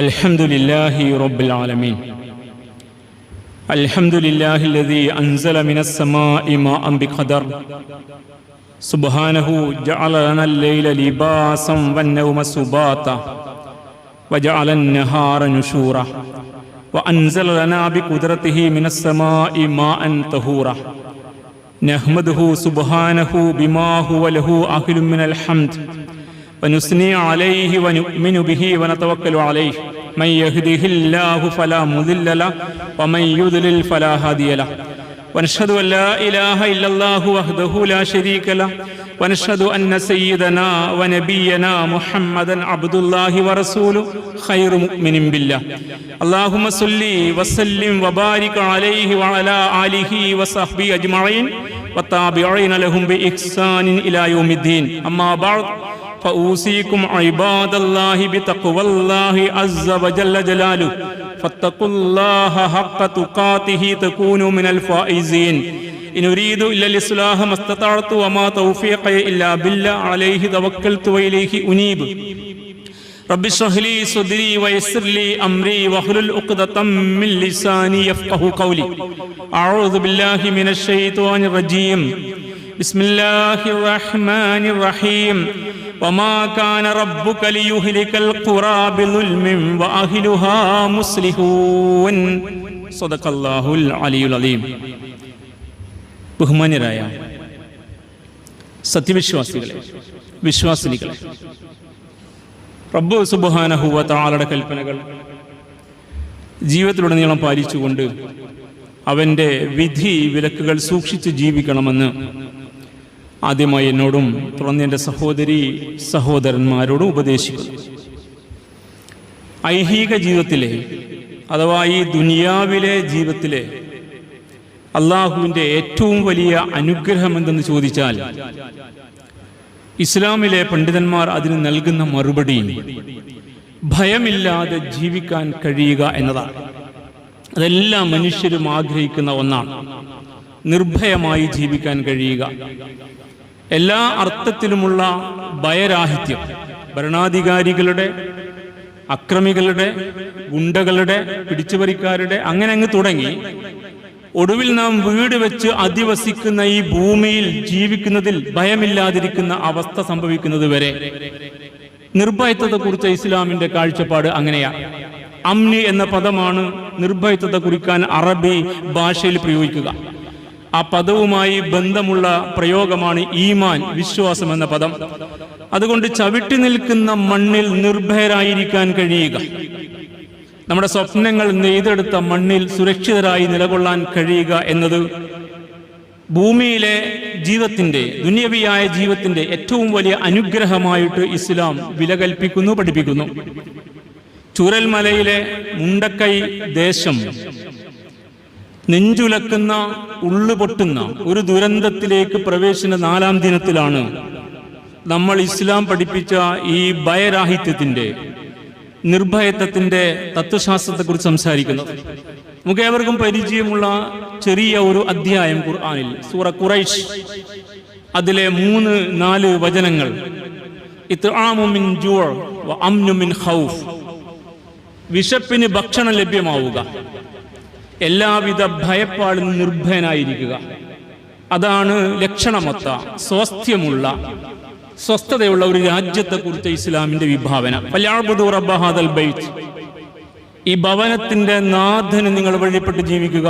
അൽഹംദുലില്ലാഹി റബ്ബിൽ ആലമീൻ. അൽഹംദുലില്ലാഹില്ലദീ അൻസല മിനസ് സമാഇ മാഅൻ ബിഖദർ. സുബ്ഹാനഹു ജഅല ലനൽ ലൈല ലിബാസൻ വന്നൗമ സുബാത വജഅലൻ നഹാറ നുശൂറ വഅൻസല ലനാ ബിഖുദ്റതിഹി മിനസ് സമാഇ മാഅൻ തഹൂറ. നഹ്മദുഹു സുബ്ഹാനഹു ബിമാ ഹുവ ലഹു അഹ്ലുൻ മിനൽ ഹംദ് വനുസ്നി അലൈഹി വനുഅ്മിനു ബിഹി വനതവക്കലു അലൈഹി. മൻ യഹ്ദിഹില്ലാഹു ഫലാ മുദില്ല ലഹു വമൻ യുദ്ലിൽ ഫലാ ഹാദിയ ലഹു. വനശ്ഹദു അൻ ലാ ഇലാഹ ഇല്ലല്ലാഹു വഹ്ദഹു ലാ ശരീക ലഹു വനശ്ഹദു അന്ന സയ്യിദനാ വനബിയ്യനാ മുഹമ്മദൻ അബ്ദുല്ലാഹി വറസൂലുഹു ഖൈറു മുഅ്മിനിൻ ബില്ലാഹ്. അല്ലാഹുമ്മ സ്വല്ലി വസല്ലിം വബാരിക് അലൈഹി വഅലാ ആലിഹി വസഹ്ബിഹി അജ്മഈൻ വത്താബിഈന ലഹും ബിഇഹ്സാനിൻ ഇലാ യൗമിദ്ദീൻ. അമ്മാ ബഅദ് فأوصيكم عباد الله بتقوى الله عز وجل جلاله فاتقوا الله حق تقاته تكونوا من الفائزين. إن أريد إلا الإصلاح ما استطعت وما توفيقي إلا بالله عليه توكلت وإليه أنيب. رب اشرح لي صدري ويسر لي أمري واحلل عقدة من لساني يفقهوا قولي. أعوذ بالله من الشيطان الرجيم. بسم الله الرحمن الرحيم. وما كان ربك ليهلك القرى بظلم وأهلها مصلحون. صدق الله العلي العظيم. ബഹുമാന്യരായ സത്യവിശ്വാസികളെ, വിശ്വാസിനികളെ, റബ്ബ് സുബ്ഹാനഹു വ തആലയുടെ കൽപ്പനകൾ ജീവിതത്തിലുടനീളം പാലിച്ചുകൊണ്ട് അവൻ്റെ വിധി വിലക്കുകൾ സൂക്ഷിച്ച് ജീവിക്കണമെന്ന് ആദ്യമായി എന്നോടും തുടർന്ന് എൻ്റെ സഹോദരി സഹോദരന്മാരോടും ഉപദേശിക്കുന്നു. ഐഹിക ജീവിതത്തിലെ അഥവാ ഈ ദുനിയാവിലെ ജീവിതത്തിലെ അള്ളാഹുവിൻ്റെ ഏറ്റവും വലിയ അനുഗ്രഹം എന്തെന്ന് ചോദിച്ചാൽ ഇസ്ലാമിലെ പണ്ഡിതന്മാർ അതിന് നൽകുന്ന മറുപടി ഭയമില്ലാതെ ജീവിക്കാൻ കഴിയുക എന്നതാണ്. അതെല്ലാ മനുഷ്യരും ആഗ്രഹിക്കുന്ന ഒന്നാണ്. നിർഭയമായി ജീവിക്കാൻ കഴിയുക, എല്ലാ അർത്ഥത്തിലുമുള്ള ഭയരാഹിത്യം. ഭരണാധികാരികളുടെ, അക്രമികളുടെ, ഗുണ്ടകളുടെ, പിടിച്ചുപറിക്കാരുടെ അങ്ങനെ അങ്ങ് തുടങ്ങി ഒടുവിൽ നാം വീട് വെച്ച് അധിവസിക്കുന്ന ഈ ഭൂമിയിൽ ജീവിക്കുന്നതിൽ ഭയമില്ലാതിരിക്കുന്ന അവസ്ഥ സംഭവിക്കുന്നത് വരെ നിർഭയത്വത്തെക്കുറിച്ച് ഇസ്ലാമിന്റെ കാഴ്ചപ്പാട് അങ്ങനെയാണ്. അംനി എന്ന പദമാണ് നിർഭയത്വത്തെ കുറിക്കാൻ അറബി ഭാഷയിൽ പ്രയോഗിക്കുക. ആ പദവുമായി ബന്ധമുള്ള പ്രയോഗമാണ് ഈമാൻ, വിശ്വാസം എന്ന പദം. അതുകൊണ്ട് ചവിട്ടി നിൽക്കുന്ന മണ്ണിൽ നിർഭയരായിരിക്കാൻ കഴിയുക, നമ്മുടെ സ്വപ്നങ്ങൾ നെയ്തെടുത്ത മണ്ണിൽ സുരക്ഷിതരായി നിലകൊള്ളാൻ കഴിയുക എന്നത് ഭൂമിയിലെ ജീവിതത്തിന്റെ, ദുനിയവിയായ ജീവിതത്തിന്റെ ഏറ്റവും വലിയ അനുഗ്രഹമായിട്ട് ഇസ്ലാം വില കൽപ്പിക്കുന്നു, പഠിപ്പിക്കുന്നു. ചൂരൽമലയിലെ മുണ്ടക്കൈ ദേശം നെഞ്ചുലക്കുന്ന, ഉള്ളുപൊട്ടുന്ന ഒരു ദുരന്തത്തിലേക്ക് പ്രവേശന 4-ാം ദിനത്തിലാണ് നമ്മൾ ഇസ്ലാം പഠിപ്പിച്ച ഈ ഭയരാഹിത്യത്തിന്റെ, നിർഭയത്വത്തിന്റെ തത്വശാസ്ത്രത്തെക്കുറിച്ച് സംസാരിക്കുന്നത്. നമുക്ക് ഏവർക്കും പരിചയമുള്ള ചെറിയ ഒരു അധ്യായം ഖുർആനിൽ, സൂറ ഖുറൈശ്, അതിലെ 3-4 വചനങ്ങൾ. ഇത്ആമു മിൻ ജൂഅ വ അംനു മിൻ ഖൗഫ്. വിശപ്പിന് ഭക്ഷണം ലഭ്യമാവുക, എല്ലാവിധ ഭയപ്പാടിൽ നിന്ന് നിർഭയനായിരിക്കുക. അതാണ് ലക്ഷണമൊത്ത, സ്വാസ്ഥ്യമുള്ള, സ്വസ്ഥതയുള്ള ഒരു രാജ്യത്തെക്കുറിച്ച് ഇസ്ലാമിന്റെ വിഭാവന. ഫല്യഅ്ബുദൂ റബ്ബ ഹാദൽ ബൈത്ത്. ഈ ഭവനത്തിന്റെ നാഥന് നിങ്ങൾ വഴിപ്പെട്ട് ജീവിക്കുക.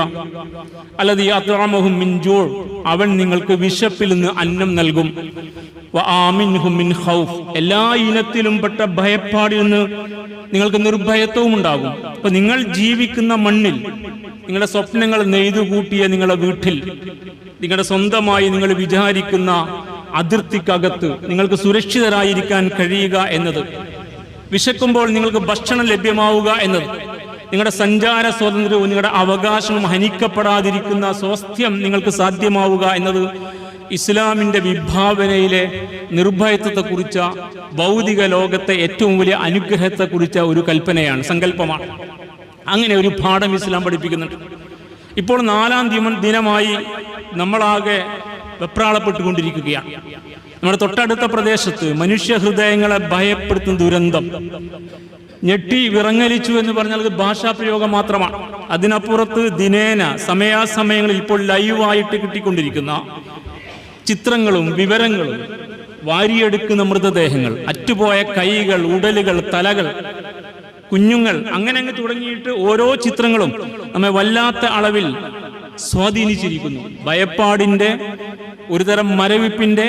അല്ലദീ അത്അമഹും മിൻ ജൂഅ. അവൻ നിങ്ങൾക്ക് വിശപ്പിൽ നിന്ന് അന്നം നൽകും. വ ആമിൻഹും മിൻ ഖൗഫ്. എല്ലാ ഇനത്തിലും പെട്ട ഭയപ്പാടിൽ നിന്ന് നിങ്ങൾക്ക് നിർഭയത്വവും ഉണ്ടാകും. അപ്പൊ നിങ്ങൾ ജീവിക്കുന്ന മണ്ണിൽ, നിങ്ങളുടെ സ്വപ്നങ്ങൾ നെയ്തുകൂട്ടിയ നിങ്ങളുടെ വീട്ടിൽ, നിങ്ങളുടെ സ്വന്തമായി നിങ്ങൾ വിചാരിക്കുന്ന അതിർത്തിക്കകത്ത് നിങ്ങൾക്ക് സുരക്ഷിതരായിരിക്കാൻ കഴിയുക എന്നത്, വിശക്കുമ്പോൾ നിങ്ങൾക്ക് ഭക്ഷണം ലഭ്യമാവുക എന്നത്, നിങ്ങളുടെ സഞ്ചാര സ്വാതന്ത്ര്യവും നിങ്ങളുടെ അവകാശവും ഹനിക്കപ്പെടാതിരിക്കുന്ന സ്വാസ്ഥ്യം നിങ്ങൾക്ക് സാധ്യമാവുക എന്നത് ഇസ്ലാമിന്റെ വിഭാവനയിലെ നിർഭയത്വത്തെക്കുറിച്ച, ഭൗതിക ലോകത്തെ ഏറ്റവും വലിയ അനുഗ്രഹത്തെക്കുറിച്ച ഒരു കൽപ്പനയാണ്, സങ്കല്പമാണ്. അങ്ങനെ ഒരു പാഠം ഇസ്ലാം പഠിപ്പിക്കുന്നുണ്ട്. ഇപ്പോൾ 4-ാം ദിനമായി നമ്മളാകെ വെപ്രാളപ്പെട്ടുകൊണ്ടിരിക്കുകയാണ്. നമ്മുടെ തൊട്ടടുത്ത പ്രദേശത്ത് മനുഷ്യ ഹൃദയങ്ങളെ ഭയപ്പെടുത്തുന്ന ദുരന്തം. ഞെട്ടി വിറങ്ങലിച്ചു എന്ന് പറഞ്ഞാൽ അത് ഭാഷാപ്രയോഗം മാത്രമാണ്. അതിനപ്പുറത്ത് ദിനേന സമയാസമയങ്ങളിൽ ഇപ്പോൾ ലൈവായിട്ട് കിട്ടിക്കൊണ്ടിരിക്കുന്ന ചിത്രങ്ങളും വിവരങ്ങളും, വാരിയെടുക്കുന്ന മൃതദേഹങ്ങൾ, അറ്റുപോയ കൈകൾ, ഉടലുകൾ, തലകൾ, കുഞ്ഞുങ്ങൾ, അങ്ങനെ അങ്ങ് തുടങ്ങിയിട്ട് ഓരോ ചിത്രങ്ങളും നമ്മെ വല്ലാത്ത അളവിൽ സ്വാധീനിച്ചിരിക്കുന്നു. ഭയപ്പാടിന്റെ, ഒരുതരം മരവിപ്പിന്റെ,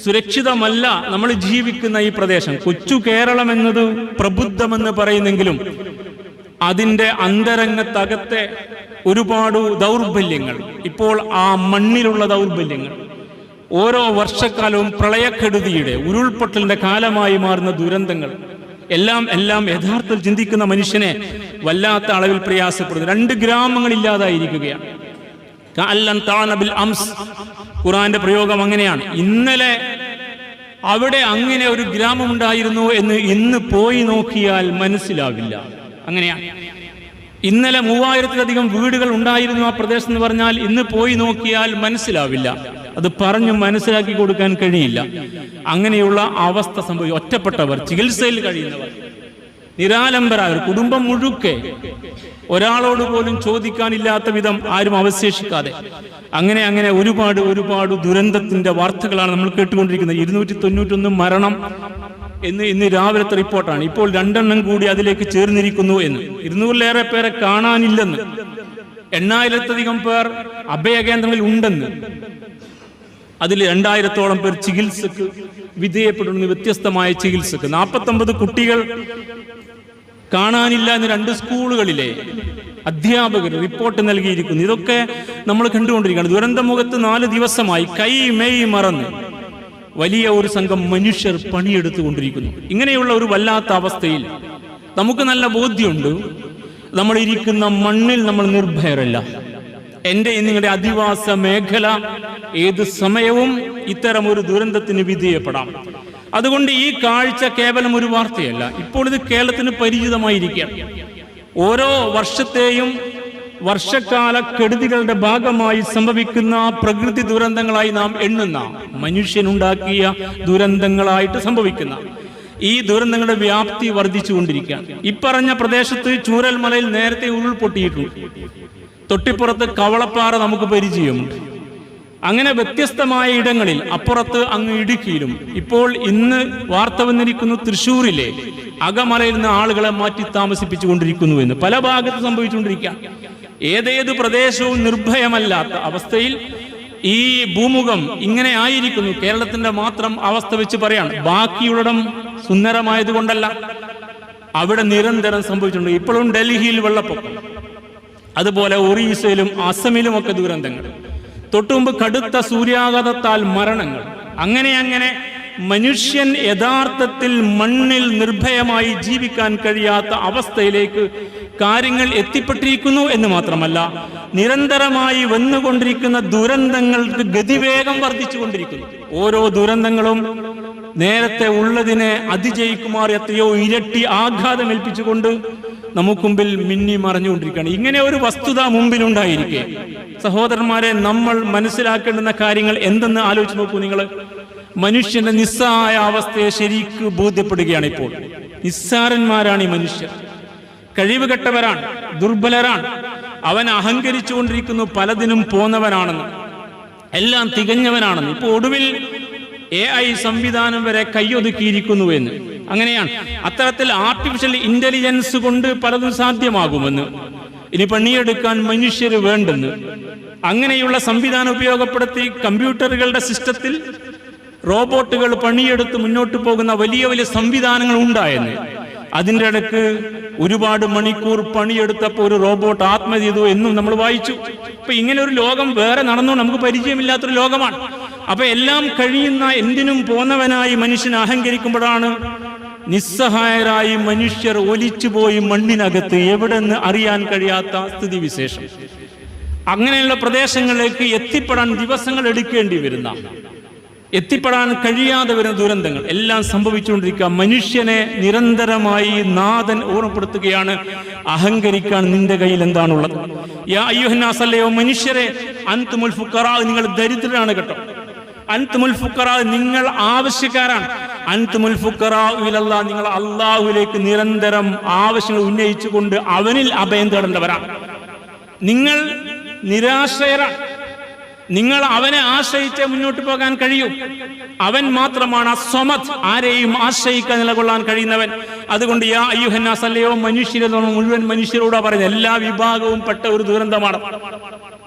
സുരക്ഷിതമല്ല നമ്മൾ ജീവിക്കുന്ന ഈ പ്രദേശം. കൊച്ചു കേരളം എന്നത് പ്രബുദ്ധമെന്ന് പറയുന്നെങ്കിലും അതിൻ്റെ അന്തരംഗത്തകത്തെ ഒരുപാട് ദൗർബല്യങ്ങൾ, ഇപ്പോൾ ആ മണ്ണിലുള്ള ദൗർബല്യങ്ങൾ, ഓരോ വർഷക്കാലവും പ്രളയക്കെടുതിയുടെ, ഉരുൾപൊട്ടലിന്റെ കാലമായി മാറുന്ന ദുരന്തങ്ങൾ എല്ലാം യഥാർത്ഥത്തിൽ ചിന്തിക്കുന്ന മനുഷ്യനെ വല്ലാത്ത അളവിൽ പ്രയാസപ്പെടുന്നു. 2 ഗ്രാമങ്ങൾ ഇല്ലാതായിരിക്കുകയാണ്. ഖുർആന്റെ പ്രയോഗം അങ്ങനെയാണ്. ഇന്നലെ അവിടെ അങ്ങനെ ഒരു ഗ്രാമമുണ്ടായിരുന്നു എന്ന് ഇന്ന് പോയി നോക്കിയാൽ മനസ്സിലാവില്ല. അങ്ങനെയാണ്. ഇന്നലെ 3000-ലധികം വീടുകൾ ഉണ്ടായിരുന്നു ആ പ്രദേശം എന്ന് പറഞ്ഞാൽ ഇന്ന് പോയി നോക്കിയാൽ മനസ്സിലാവില്ല. അത് പറഞ്ഞു മനസ്സിലാക്കി കൊടുക്കാൻ കഴിയില്ല. അങ്ങനെയുള്ള അവസ്ഥ സംഭവിക്കും. ഒറ്റപ്പെട്ടവർ, ചികിത്സയിൽ കഴിയുന്നവർ, നിരാലംബരായവർ, കുടുംബം മുഴുക്കെ ഒരാളോട് പോലും ചോദിക്കാനില്ലാത്ത വിധം ആരും അവശേഷിക്കാതെ അങ്ങനെ ഒരുപാട് ദുരന്തത്തിന്റെ വാർത്തകളാണ് നമ്മൾ കേട്ടുകൊണ്ടിരിക്കുന്നത്. 291 മരണം എന്ന് ഇന്ന് രാവിലത്തെ റിപ്പോർട്ടാണ്. ഇപ്പോൾ 2 എണ്ണം കൂടി അതിലേക്ക് ചേർന്നിരിക്കുന്നു എന്ന്. 200-ലേറെ പേരെ കാണാനില്ലെന്ന്, 8000-ലധികം പേർ അഭയകേന്ദ്രങ്ങളിൽ ഉണ്ടെന്ന്, അതിൽ 2000-ഓളം പേർ ചികിത്സക്ക് വിധേയപ്പെടുന്നു, വ്യത്യസ്തമായ ചികിത്സക്ക്. 49 കുട്ടികൾ കാണാനില്ല എന്ന് 2 സ്കൂളുകളിലെ അധ്യാപകർ റിപ്പോർട്ട് നൽകിയിരിക്കുന്നു. ഇതൊക്കെ നമ്മൾ കണ്ടുകൊണ്ടിരിക്കുകയാണ്. ദുരന്തമുഖത്ത് 4 ദിവസമായി കൈ മെയ് മറന്ന് വലിയ ഒരു സംഘം മനുഷ്യർ പണിയെടുത്തുകൊണ്ടിരിക്കുന്നു. ഇങ്ങനെയുള്ള ഒരു വല്ലാത്ത അവസ്ഥയിൽ നമുക്ക് നല്ല ബോധ്യമുണ്ട്, നമ്മൾ ഇരിക്കുന്ന മണ്ണിൽ നമ്മൾ നിർഭയരല്ല. എൻ്റെ നിങ്ങളുടെ അധിവാസ മേഖല ഏത് സമയവും ഇത്തരം ഒരു ദുരന്തത്തിന് വിധേയപ്പെടാം. അതുകൊണ്ട് ഈ കാഴ്ച കേവലം ഒരു വാർത്തയല്ല, ഇപ്പോൾ ഇത് കേരളത്തിന് പരിചിതമായിരിക്കുകയാണ്. ഓരോ വർഷത്തെയും വർഷക്കാല കെടുതികളുടെ ഭാഗമായി സംഭവിക്കുന്ന പ്രകൃതി ദുരന്തങ്ങളായി നാം എണ്ണുന്ന, മനുഷ്യനുണ്ടാക്കിയ ദുരന്തങ്ങളായിട്ട് സംഭവിക്കുന്ന ഈ ദുരന്തങ്ങളുടെ വ്യാപ്തി വർദ്ധിച്ചുകൊണ്ടിരിക്കുകയാണ്. ഇപ്പറഞ്ഞ പ്രദേശത്ത് ചൂരൽമലയിൽ നേരത്തെ ഉരുൾപൊട്ടിയിട്ടുണ്ട്. തൊട്ടിപ്പുറത്ത് കവളപ്പാറ നമുക്ക് പരിചയമുണ്ട്. അങ്ങനെ വ്യത്യസ്തമായ ഇടങ്ങളിൽ, അപ്പുറത്ത് അങ്ങ് ഇടുക്കിയിലും, ഇപ്പോൾ ഇന്ന് വാർത്ത വന്നിരിക്കുന്നു തൃശ്ശൂരിലെ അകമലയിൽ നിന്ന് ആളുകളെ മാറ്റി താമസിപ്പിച്ചുകൊണ്ടിരിക്കുന്നു എന്ന്. പല ഭാഗത്ത് സംഭവിച്ചുകൊണ്ടിരിക്കുക. ഏതേത് പ്രദേശവും നിർഭയമല്ലാത്ത അവസ്ഥയിൽ ഈ ഭൂമുഖം ഇങ്ങനെ ആയിരിക്കുന്നു. കേരളത്തിന്റെ മാത്രം അവസ്ഥ വെച്ച് പറയാണ്, ബാക്കിയുള്ളിടം സുന്ദരമായത് കൊണ്ടല്ല, അവിടെ നിരന്തരം സംഭവിച്ചിട്ടുണ്ട്. ഇപ്പോഴും ഡൽഹിയിൽ വെള്ളപ്പൊക്കം, അതുപോലെ ഒറീസയിലും അസമിലും ഒക്കെ ദുരന്തങ്ങൾ, തൊട്ടുമുമ്പ് കടുത്ത സൂര്യാഘാതത്താൽ മരണങ്ങൾ. അങ്ങനെ മനുഷ്യൻ യഥാർത്ഥത്തിൽ മണ്ണിൽ നിർഭയമായി ജീവിക്കാൻ കഴിയാത്ത അവസ്ഥയിലേക്ക് കാര്യങ്ങൾ എത്തിപ്പെട്ടിരിക്കുന്നു എന്ന് മാത്രമല്ല, നിരന്തരമായി വന്നുകൊണ്ടിരിക്കുന്ന ദുരന്തങ്ങൾക്ക് ഗതിവേഗം വർദ്ധിച്ചുകൊണ്ടിരിക്കുന്നു. ഓരോ ദുരന്തങ്ങളും നേരത്തെ ഉള്ളതിനെ അതിജയിക്കുമാർ എത്രയോ ഇരട്ടി ആഘാതം ഏൽപ്പിച്ചുകൊണ്ട് നമുക്ക് മുമ്പിൽ മിന്നി മറഞ്ഞുകൊണ്ടിരിക്കുകയാണ്. ഇങ്ങനെ ഒരു വസ്തുത മുമ്പിലുണ്ടായിരിക്കെ സഹോദരന്മാരെ, നമ്മൾ മനസ്സിലാക്കേണ്ടുന്ന കാര്യങ്ങൾ എന്തെന്ന് ആലോചിച്ച് നോക്കൂ. നിങ്ങൾ മനുഷ്യന്റെ നിസ്സഹായ അവസ്ഥയെ ശരിക്ക് ബോധ്യപ്പെടുകയാണ്. ഇപ്പോൾ നിസ്സാരന്മാരാണ് ഈ മനുഷ്യർ, കഴിവുകെട്ടവരാണ്, ദുർബലരാണ്. അവൻ അഹങ്കരിച്ചുകൊണ്ടിരിക്കുന്നു, പലതിനും പോന്നവനാണെന്ന്, എല്ലാം തികഞ്ഞവനാണെന്ന്. ഇപ്പോൾ ഒടുവിൽ AI സംവിധാനം വരെ കൈയൊതുക്കിയിരിക്കുന്നു എന്ന്. അങ്ങനെയാണ്. അത്തരത്തിൽ ആർട്ടിഫിഷ്യൽ ഇന്റലിജൻസ് കൊണ്ട് പലതും സാധ്യമാകുമെന്ന്, ഇനി പണിയെടുക്കാൻ മനുഷ്യർ വേണ്ടെന്ന്, അങ്ങനെയുള്ള സംവിധാനം ഉപയോഗപ്പെടുത്തി കമ്പ്യൂട്ടറുകളുടെ സിസ്റ്റത്തിൽ റോബോട്ടുകൾ പണിയെടുത്ത് മുന്നോട്ട് പോകുന്ന വലിയ വലിയ സംവിധാനങ്ങൾ ഉണ്ടായെന്ന്. അതിൻ്റെ ഇടയ്ക്ക് ഒരുപാട് മണിക്കൂർ പണിയെടുത്തപ്പോൾ ഒരു റോബോട്ട് ആത്മഹത്യ ചെയ്തു എന്നും നമ്മൾ വായിച്ചു. അപ്പൊ ഇങ്ങനെ ഒരു ലോകം വേറെ നടന്നു, നമുക്ക് പരിചയമില്ലാത്തൊരു ലോകമാണ്. അപ്പൊ എല്ലാം കഴിയുന്ന, എന്തിനും പോന്നവനായി മനുഷ്യൻ അഹങ്കരിക്കുമ്പോഴാണ് നിസ്സഹായരായി മനുഷ്യർ ഒലിച്ചുപോയി മണ്ണിനകത്ത് എവിടെന്ന് അറിയാൻ കഴിയാത്ത സ്ഥിതിവിശേഷം. അങ്ങനെയുള്ള പ്രദേശങ്ങളിലേക്ക് എത്തിപ്പെടാൻ ദിവസങ്ങൾ എടുക്കേണ്ടി വരുന്ന, എത്തിപ്പെടാൻ കഴിയാതെ വരുന്ന ദുരന്തങ്ങൾ എല്ലാം സംഭവിച്ചുകൊണ്ടിരിക്കുക. മനുഷ്യനെ നിരന്തരമായി നാഥൻ ഓർമ്മപ്പെടുത്തുകയാണ്, അഹങ്കരിക്കാൻ നിന്റെ കയ്യിൽ എന്താണുള്ളത്. യാ അയ്യുഹന്നാസ്, അല്ലയോ മനുഷ്യരെ, അൻതുമുൽ ഫുഖറാ, നിങ്ങൾ ദരിദ്രരാണ് കേട്ടോ. അൻതുമുൽ ഫുഖറാ, നിങ്ങൾ ആവശ്യക്കാരാണ്. അൻതുമുൽ ഫുഖറാ ഇലല്ലാഹ്, നിങ്ങൾ അല്ലാഹുവിലേക്ക് നിരന്തരം ആവശ്യങ്ങൾ ഉന്നയിച്ചുകൊണ്ട് അവനിൽ അഭയം തേടേണ്ടവരാണ്. നിങ്ങൾ നിരാശ്രയരാണ്. നിങ്ങൾ അവനെ ആശ്രയിച്ചേ മുന്നോട്ട് പോകാൻ കഴിയൂ. അവൻ മാത്രമാണ് അസ്വമദ്, ആരെയും ആശ്രയിക്കാൻ നിലകൊള്ളാൻ കഴിയുന്നവൻ. അതുകൊണ്ട് യാ അയ്യുഹന്നാസ്, അല്ലയോ മനുഷ്യരെ, മുഴുവൻ മനുഷ്യരോടാ പറയുന്നത്. എല്ലാ വിഭാഗവും പെട്ട ഒരു ദുരന്തമാണ്.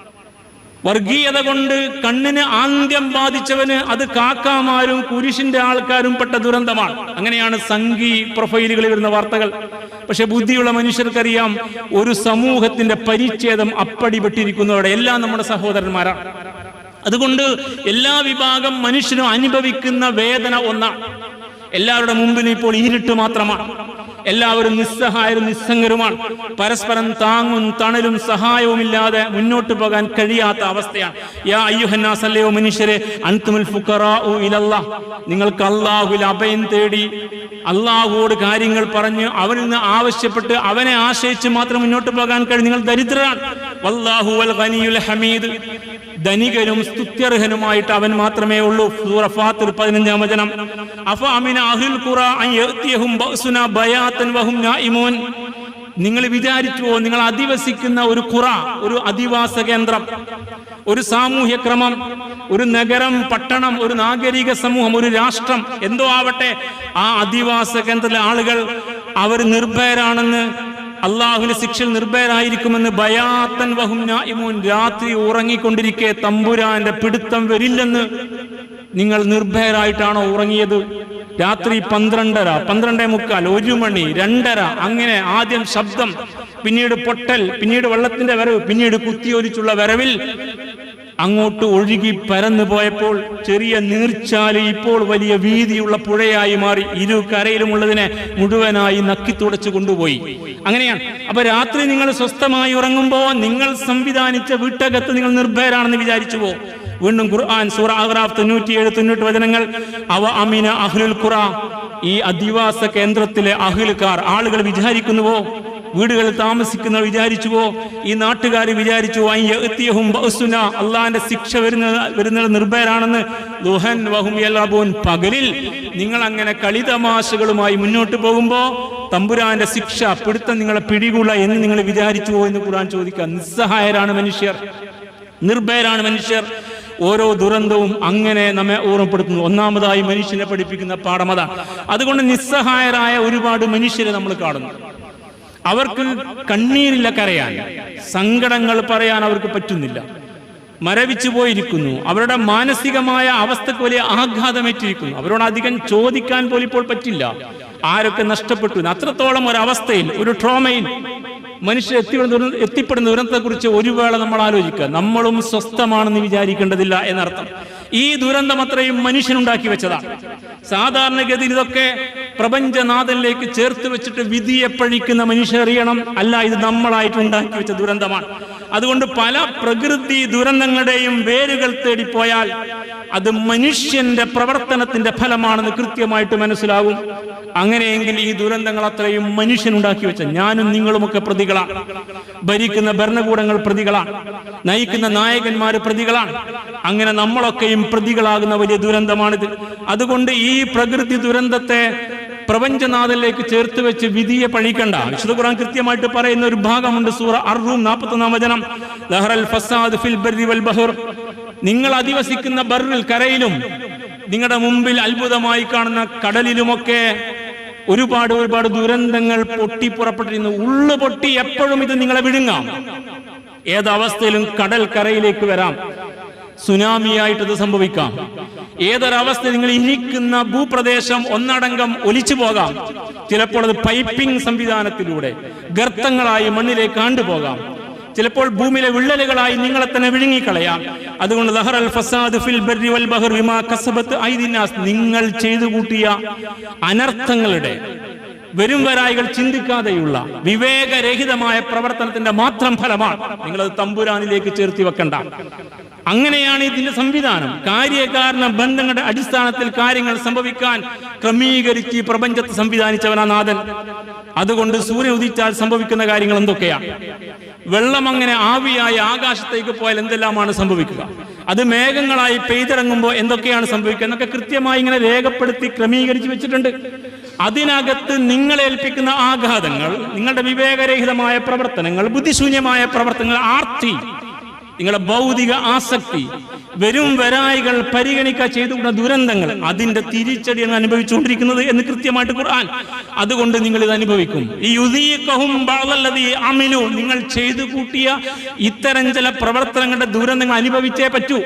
വർഗീയത കൊണ്ട് കണ്ണിന് ആന്ത്യം ബാധിച്ചവന് അത് കാക്കാമാരും കുരിശിന്റെ ആൾക്കാരും പെട്ട ദുരന്തമാണ്. അങ്ങനെയാണ് സംഘി പ്രൊഫൈലുകളിൽ വരുന്ന വാർത്തകൾ. പക്ഷെ ബുദ്ധിയുള്ള മനുഷ്യർക്കറിയാം, ഒരു സമൂഹത്തിന്റെ പരിച്ഛേദം അപ്പടിപെട്ടിരിക്കുന്നവരുടെ എല്ലാം നമ്മുടെ സഹോദരന്മാരാണ്. അതുകൊണ്ട് എല്ലാ വിഭാഗം മനുഷ്യനും അനുഭവിക്കുന്ന വേദന ഒന്നാണ്. എല്ലാവരുടെ മുമ്പിൽ ഇപ്പോൾ ഇരുട്ട് മാത്രമാണ്. എല്ലാവരും നിസ്സഹായരും നിസ്സംഗരുമാണ്. പരസ്പരം താങ്ങും തണലും സഹായവുമില്ലാതെ മുന്നോട്ട് പോകാൻ കഴിയാത്ത അവസ്ഥയാണ്. യാ അയ്യുഹന്നാസ്, അല്ലയോ മനുഷ്യരെ, അൻതുമുൽ ഫുഖറാഉ ഇലല്ലാഹ്, നിങ്ങൾക്ക് അല്ലാഹുവിൽ അഭയം തേടി അല്ലാഹുവോട് കാര്യങ്ങൾ പറഞ്ഞ് അവനിൽ നിന്ന് ആവശ്യപ്പെട്ട് അവനെ ആശ്രയിച്ച് മാത്രം മുന്നോട്ട് പോകാൻ കഴിയും. നിങ്ങൾ ദരിദ്രരാണ്. വല്ലാഹു വൽ ഗനിയുൽ ഹമീദ്, ധനികനും സ്തുത്യർഹനുമായിട്ട് അവൻ മാത്രമേ ഉള്ളൂ. സൂറ ഫാത്തിർ 15-ാം വചനം. അഫ അമിന അഹ്ലുൽ ഖുറാ അൻ യഅതിയഹും ബഅസുനാ ബയാതൻ വഹും നായിമൂൻ, നിങ്ങൾ വിചാരിച്ചുവോ, നിങ്ങൾ അധിവസിക്കുന്ന ഒരു ഖുറ, ഒരു അധിവാസ കേന്ദ്രം, ഒരു സാമൂഹ്യ ക്രമം, ഒരു നഗരം, പട്ടണം, ഒരു നാഗരിക സമൂഹം, ഒരു രാഷ്ട്രം, എന്തോ ആവട്ടെ, ആ അധിവാസ കേന്ദ്രത്തിലെ ആളുകൾ അവർ നിർഭയരാണെന്ന്, അള്ളാഹുവിന്റെ ശിക്ഷയിൽ നിർഭയരായിരിക്കുമെന്ന്, ബയാത്തൻ വഹും നായിമൂൻ, രാത്രി ഉറങ്ങിക്കൊണ്ടിരിക്കെ തമ്പുരാന്റെ പിടുത്തം വരില്ലെന്ന് നിങ്ങൾ നിർഭയരായിട്ടാണോ ഉറങ്ങിയത്? രാത്രി 12:30, 12:45, 1 മണി, 2:30, അങ്ങനെ ആദ്യം ശബ്ദം, പിന്നീട് പൊട്ടൽ, പിന്നീട് വെള്ളത്തിന്റെ വരവ്, പിന്നീട് കുത്തിയൊലിച്ചുള്ള വരവിൽ അങ്ങോട്ട് ഒഴുകി പരന്നു പോയപ്പോൾ ചെറിയ നീർച്ചാല് ഇപ്പോൾ വലിയ വീതിയുള്ള പുഴയായി മാറി. ഇരു കരയിലുമുള്ളതിനെ മുഴുവനായി നക്കിത്തുടച്ചു കൊണ്ടുപോയി. അങ്ങനെയാണ്. അപ്പൊ രാത്രി നിങ്ങൾ സ്വസ്ഥമായി ഉറങ്ങുമ്പോ നിങ്ങൾ സംവിധാനിച്ച വീട്ടകത്ത് നിങ്ങൾ നിർഭയരാണെന്ന് വിചാരിച്ചു പോ. വീണ്ടും ഖുർആൻ സൂറ അഹ്റാഫ് 97-98 വചനങ്ങൾ. അവ അമിന അഹ്ലുൽ ഖുറ, ഈ അധിവാസ കേന്ദ്രത്തിലെ അഹ്ലുകാർ, ആളുകൾ വിചാരിക്കുന്നുവോ, വീടുകളിൽ താമസിക്കുന്നവർ വിചാരിച്ചുവോ, ഈ നാട്ടുകാർ വിചാരിച്ചുവോ, അള്ളാന്റെ ശിക്ഷ വരുന്നത് നിർഭയരാണെന്ന്. ദുഹൻ വഹും യൽഅബൂൻ, പകലിൽ നിങ്ങൾ അങ്ങനെ കളിതമാശകളുമായി മുന്നോട്ട് പോകുമ്പോ തമ്പുരാന്റെ ശിക്ഷ, പിടുത്തം നിങ്ങളെ പിടികൂട എന്ന് നിങ്ങൾ വിചാരിച്ചുവോ എന്ന് ഖുർആൻ ചോദിക്കുക. നിസ്സഹായരാണ് മനുഷ്യർ, നിർഭയരാണ് മനുഷ്യർ. ഓരോ ദുരന്തവും അങ്ങനെ നമ്മെ ഓർമ്മപ്പെടുത്തുന്നു. ഒന്നാമതായി മനുഷ്യനെ പഠിപ്പിക്കുന്ന പാഠമത. അതുകൊണ്ട് നിസ്സഹായരായ ഒരുപാട് മനുഷ്യരെ നമ്മൾ കാണുന്നു. അവർക്ക് കണ്ണീരില്ല കരയാൻ, സങ്കടങ്ങൾ പറയാൻ അവർക്ക് പറ്റുന്നില്ല, മരവിച്ചു പോയിരിക്കുന്നു. അവരുടെ മാനസികമായ അവസ്ഥക്ക് വലിയ ആഘാതമേറ്റിരിക്കുന്നു. അവരോട് അധികം ചോദിക്കാൻ പോലും ഇപ്പോൾ പറ്റില്ല. ആരൊക്കെ നഷ്ടപ്പെട്ടു, അത്രത്തോളം ഒരവസ്ഥയിൽ, ഒരു ട്രോമയിൽ മനുഷ്യർ എത്തിപ്പെടുന്ന ദുരന്തത്തെക്കുറിച്ച് ഒരു വേള നമ്മൾ ആലോചിക്കുക. നമ്മളും സ്വസ്ഥമാണെന്ന് വിചാരിക്കേണ്ടതില്ല എന്നർത്ഥം. ഈ ദുരന്തം അത്രയും മനുഷ്യനുണ്ടാക്കി വെച്ചതാണ്. സാധാരണഗതിയിൽ ഇതൊക്കെ പ്രപഞ്ചനാഥനിലേക്ക് ചേർത്ത് വെച്ചിട്ട് വിധിയെ പഴിക്കുന്ന മനുഷ്യരറിയണം, അല്ല, ഇത് നമ്മളായിട്ട് ഉണ്ടാക്കി വെച്ച ദുരന്തമാണ്. അതുകൊണ്ട് പല പ്രകൃതി ദുരന്തങ്ങളുടെയും വേരുകൾ തേടിപ്പോയാൽ അത് മനുഷ്യന്റെ പ്രവർത്തനത്തിന്റെ ഫലമാണെന്ന് കൃത്യമായിട്ട് മനസ്സിലാകും. അങ്ങനെയെങ്കിൽ ഈ ദുരന്തങ്ങൾ അത്രയും മനുഷ്യനുണ്ടാക്കി വെച്ച, ഞാനും നിങ്ങളുമൊക്കെ പ്രതികളാണ്. ഭരിക്കുന്ന ഭരണകൂടങ്ങൾ പ്രതികളാണ്, നയിക്കുന്ന നായകന്മാർ പ്രതികളാണ്. അങ്ങനെ നമ്മളൊക്കെയും പ്രതികളാകുന്ന വലിയ ദുരന്തമാണിത്. അതുകൊണ്ട് ഈ പ്രകൃതി ദുരന്തത്തെ പ്രപഞ്ചനാഥനിലേക്ക് ചേർത്ത് വെച്ച് വിധിയെ പഴിക്കണ്ട. വിശുദ്ധ ഖുർആൻ കൃത്യമായിട്ട് പറയുന്ന ഒരു ഭാഗമുണ്ട്. സൂറ അർ-റൂം 41-ാം വചനം. ലഹറൽ ഫസാദ് ഫിൽ ബർരി വൽ ബഹർ, നിങ്ങൾ അധിവസിക്കുന്ന ബർറിൽ, കരയിലും, നിങ്ങളുടെ മുമ്പിൽ അത്ഭുതമായി കാണുന്ന കടലിലുമൊക്കെ ഒരുപാട് ദുരന്തങ്ങൾ പൊട്ടിപ്പുറപ്പെട്ടിരുന്നു. ഉള്ളു പൊട്ടി എപ്പോഴും ഇത് നിങ്ങളെ വിഴുങ്ങാം. ഏതവസ്ഥയിലും കടൽ കരയിലേക്ക് വരാം. സുനാമിയായിട്ടത് സംഭവിക്കാം. ഏതൊരവസ്ഥ നിങ്ങൾ ഇരിക്കുന്ന ഭൂപ്രദേശം ഒന്നടങ്കം ഒലിച്ചു പോകാം. ചിലപ്പോൾ അത് പൈപ്പിംഗ് സംവിധാനത്തിലൂടെ ഗർത്തങ്ങളായി മണ്ണിലേക്ക് ആണ്ടുപോകാം. ചിലപ്പോൾ ഭൂമിയിലെ വിള്ളലുകളായി നിങ്ങളെ തന്നെ വിഴുങ്ങിക്കളയാം. അതുകൊണ്ട് ലഹറൽ ഫസാദ് ഫിൽ ബർരി വൽ ബഹർ ബിമാ കസബത് ഐദിന്നാസ്, നിങ്ങൾ ചെയ്തു കൂട്ടിയ അനർത്ഥങ്ങളുടെ, വരും വരായികൾ ചിന്തിക്കാതെയുള്ള വിവേകരഹിതമായ പ്രവർത്തനത്തിന്റെ മാത്രം ഫലമാണ്. നിങ്ങളത് തമ്പുരാനിലേക്ക് ചേർത്തി വെക്കണ്ട. അങ്ങനെയാണ് ഇതിന്റെ സംവിധാനം. കാര്യകാരണ ബന്ധങ്ങളുടെ അടിസ്ഥാനത്തിൽ കാര്യങ്ങൾ സംഭവിക്കാൻ ക്രമീകരിച്ച് ഈ പ്രപഞ്ചത്തെ സംവിധാനിച്ചവനാ നാഥൻ. അതുകൊണ്ട് സൂര്യൻ ഉദിച്ചാൽ സംഭവിക്കുന്ന കാര്യങ്ങൾ എന്തൊക്കെയാണ്? വെള്ളം അങ്ങനെ ആവിയായി ആകാശത്തേക്ക് പോയാൽ എന്തെല്ലാമാണ് സംഭവിക്കുക? അത് മേഘങ്ങളായി പെയ്തിറങ്ങുമ്പോൾ എന്തൊക്കെയാണ് സംഭവിക്കുക എന്നൊക്കെ കൃത്യമായി ഇങ്ങനെ രേഖപ്പെടുത്തി ക്രമീകരിച്ച് വെച്ചിട്ടുണ്ട്. അതിനകത്ത് നിങ്ങളെ ഏൽപ്പിക്കുന്ന ആഘാതങ്ങൾ, നിങ്ങളുടെ വിവേകരഹിതമായ പ്രവർത്തനങ്ങൾ, ബുദ്ധിശൂന്യമായ പ്രവർത്തനങ്ങൾ, ആർത്തി, നിങ്ങളുടെ ഭൗതിക ആസക്തി, വരും വരായികൾ പരിഗണിക്കുക ചെയ്തുകൊണ്ട ദുരന്തങ്ങൾ, അതിന്റെ തിരിച്ചടിയാണ് അനുഭവിച്ചുകൊണ്ടിരിക്കുന്നത് എന്ന് കൃത്യമായിട്ട് ഖുർആൻ. അതുകൊണ്ട് നിങ്ങൾ ഇത് അനുഭവിക്കും. ഈ യുദീഖും ബഅദല്ലദീ അമിലു, നിങ്ങൾ ചെയ്തു കൂട്ടിയ ഇത്തരം ചില പ്രവർത്തനങ്ങളുടെ ദുരന്തങ്ങൾ അനുഭവിച്ചേ പറ്റൂ.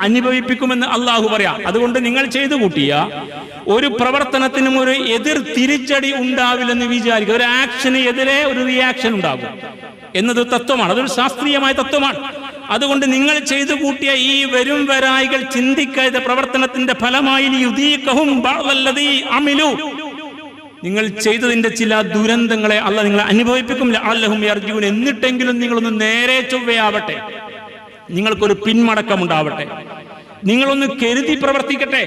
അനുഭവിപ്പിക്കുമെന്ന് അള്ളാഹു പറയാം. അതുകൊണ്ട് നിങ്ങൾ ചെയ്തു കൂട്ടിയ ഒരു പ്രവർത്തനത്തിനും ഒരു എതിർ തിരിച്ചടി ഉണ്ടാവില്ലെന്ന് വിചാരിക്കുക. ഒരു ആക്ഷന് എതിരെ ഒരു റിയാക്ഷൻ ഉണ്ടാകും എന്നത് തത്വമാണ്. അതൊരു ശാസ്ത്രീയമായ തത്വമാണ്. അതുകൊണ്ട് നിങ്ങൾ ചെയ്തു കൂട്ടിയ ഈ വരും വരായികൾ ചിന്തിക്കാത്ത പ്രവർത്തനത്തിന്റെ ഫലമായി നിങ്ങൾ ചെയ്തതിന്റെ ചില ദുരന്തങ്ങളെ അല്ലാഹ് നിങ്ങളെ അനുഭവിപ്പിക്കും. ലഅല്ലഹും യർജിഊൻ, എന്നിട്ടെങ്കിലും നിങ്ങളൊന്ന് നേരെ ചൊവ്വയാവട്ടെ, നിങ്ങൾക്കൊരു പിന്മടക്കമുണ്ടാവട്ടെ, നിങ്ങളൊന്ന് കരുതി പ്രവർത്തിക്കട്ടെ